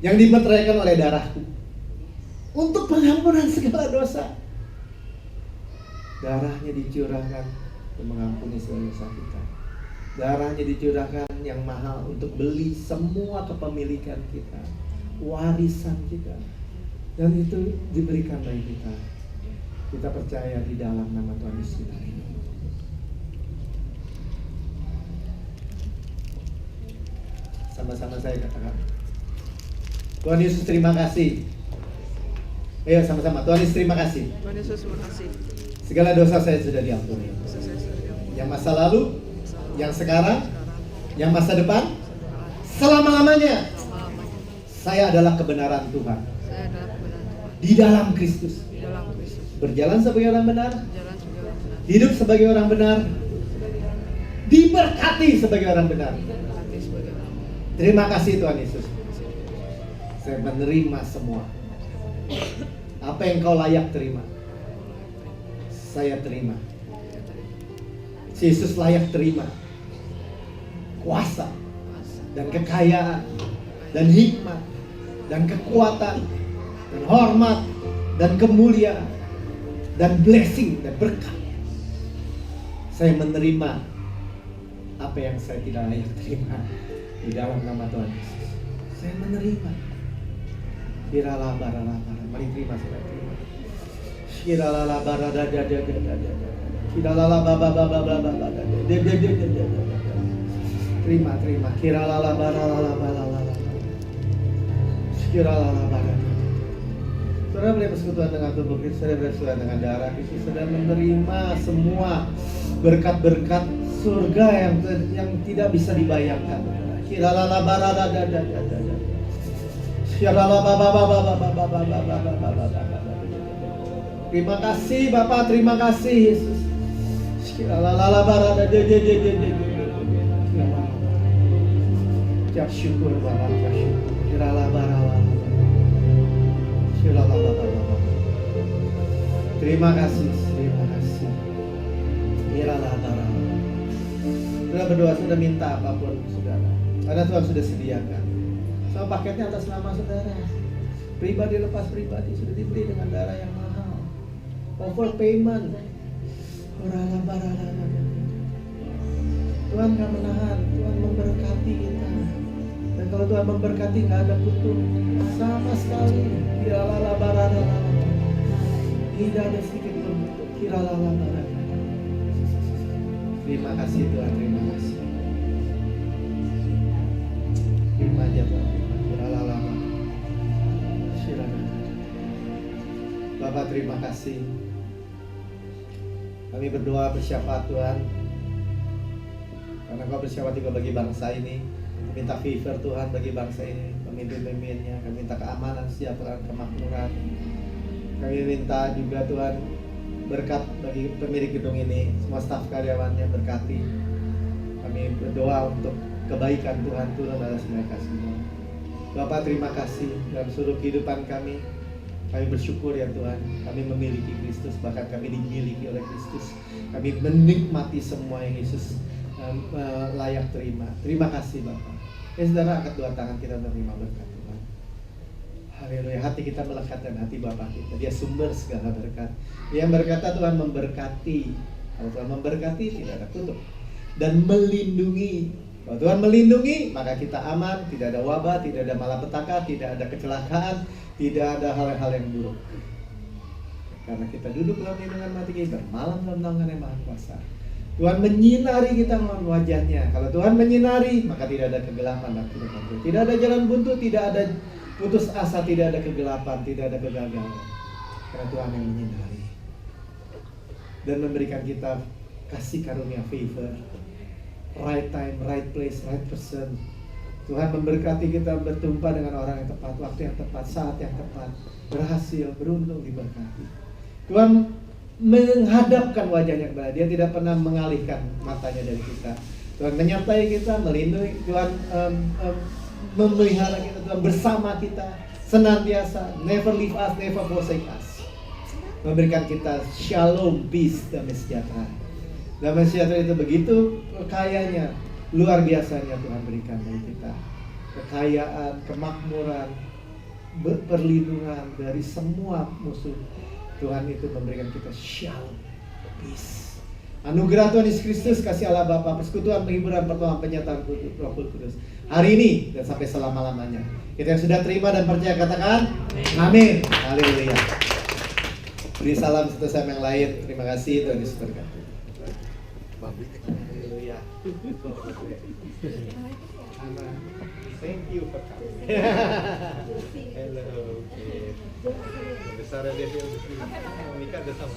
Yang dimeteraikan oleh darahku untuk pengampunan segala dosa. Darahnya dicurahkan untuk mengampuni segala dosa kita. Darahnya dicurahkan yang mahal untuk beli semua kepemilikan kita, warisan kita. Dan itu diberikan bagi kita. Kita percaya di dalam nama Tuhan Yesus kita ini. Sama-sama saya katakan, Tuhan Yesus terima kasih. Ayo sama-sama, Tuhan Yesus terima kasih. Tuhan Yesus terima kasih. Segala dosa saya sudah diampuni. Yang masa lalu, yang sekarang, yang masa depan, selama-lamanya. Saya adalah kebenaran Tuhan. Saya adalah kebenaran Tuhan. Di dalam Kristus. Di dalam Kristus. Berjalan sebagai orang benar. Jalan sebagai orang benar. Hidup sebagai orang benar. Diberkati sebagai orang benar. Hati sebagai orang benar. Terima kasih Tuhan Yesus. Saya menerima semua. Apa yang Kau layak terima, saya terima. Yesus layak terima kuasa dan kekayaan dan hikmat dan kekuatan dan hormat dan kemuliaan dan blessing dan berkat. Saya menerima apa yang saya tidak layak terima di dalam nama Tuhan Yesus. Saya menerima. Kiralah barala bara, mari terima, saya terima. Kiralah barada da da da da da. Kiralah baba baba baba baba da da da da. Terima, terima. Kiralah barala barala. Kiralah barada. Saudara boleh bersekutuan dengan tubuh Kristus, saudara bersekutuan dengan darah Kristus, saudara menerima semua berkat-berkat surga yang tidak bisa dibayangkan. Kiralah barada da da da da. Terima kasih Bapak, terima kasih Yesus. Ucap syukur Bapak, ucap syukur. Terima kasih, terima kasih. Sudah berdoa, sudah minta apapun saudara, karena Tuhan sudah sediakan. Sama paketnya atas nama saudara. Pribadi lepas pribadi sudah dibeli dengan darah yang mahal. Overpayment. Tuhan gak menahan, Tuhan memberkati kita. Dan kalau Tuhan memberkati gak ada kutuk sama sekali. Tidak ada sedikit pun kutuk. Terima kasih Tuhan, terima kasih. Terima aja Tuhan. Bapak terima kasih. Kami berdoa bersyafaat Tuhan, karena Kau bersyafaat juga bagi bangsa ini. Minta favor Tuhan bagi bangsa ini, pemimpin-pemimpinnya. Kami minta keamanan, kesejahteraan, kemakmuran. Kami minta juga Tuhan berkat bagi pemilik gedung ini, semua staf karyawannya berkati. Kami berdoa untuk kebaikan Tuhan turun atas mereka semua. Bapak terima kasih dalam seluruh kehidupan kami. Kami bersyukur ya Tuhan, kami memiliki Kristus, bahkan kami dimiliki oleh Kristus. Kami menikmati semua yang Yesus layak terima. Terima kasih Bapak. Ya saudara, angkat dua tangan kita menerima berkat Tuhan. Haleluya, hati kita melekat dan hati Bapak kita. Dia sumber segala berkat. Dia berkata Tuhan memberkati. Kalau Tuhan memberkati tidak ada kutuk. Dan melindungi. Kalau Tuhan melindungi, maka kita aman. Tidak ada wabah, tidak ada malapetaka, tidak ada kecelakaan, tidak ada hal-hal yang buruk. Karena kita duduk dalam lindungan mati kita, bermalam dalam naungan yang Maha Kuasa. Tuhan menyinari kita melalui wajahnya. Kalau Tuhan menyinari, maka tidak ada kegelapan dan kegelapan. Tidak ada jalan buntu, tidak ada putus asa, tidak ada kegelapan, tidak ada kegagalan. Karena Tuhan yang menyinari dan memberikan kita kasih karunia favor. Right time, right place, right person. Tuhan memberkati kita berjumpa dengan orang yang tepat, waktu yang tepat, saat yang tepat, berhasil, beruntung, diberkati. Tuhan menghadapkan wajahnya kepada dia, tidak pernah mengalihkan matanya dari kita. Tuhan menyertai kita, melindungi, Tuhan memelihara kita, Tuhan bersama kita senantiasa, never leave us, never forsake us, memberikan kita shalom, peace, damai sejahtera. Damai sejahtera itu begitu kayanya, luar biasanya Tuhan berikan bagi kita. Kekayaan, kemakmuran, perlindungan dari semua musuh. Tuhan itu memberikan kita shalom, peace. Anugerah Tuhan Yesus Kristus, kasih Allah Bapa, persekutuan, penghiburan, pertolongan, penyertaan Roh Kudus hari ini dan sampai selama-lamanya. Kita yang sudah terima dan percaya katakan amin. Haleluya. Beri salam satu sama yang lain. Terima kasih, Tuhan Yesus berkati. Haleluya. Thank you for coming. Hello. Besar dia menikah udah sama.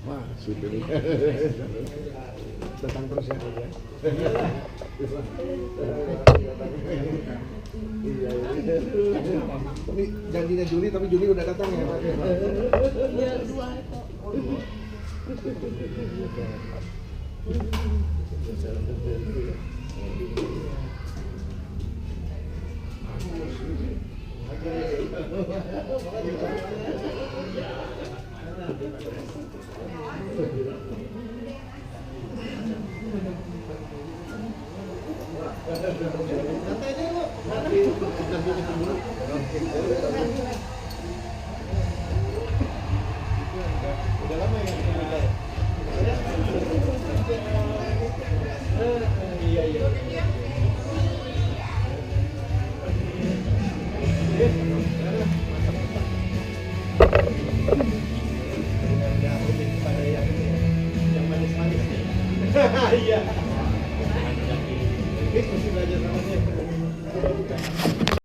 Wah, sudah datang terus ya. Tapi janjinya Juli, tapi Juli udah datang ya Pak. Iya, 2 kok. Udah lama ya kita. Iya.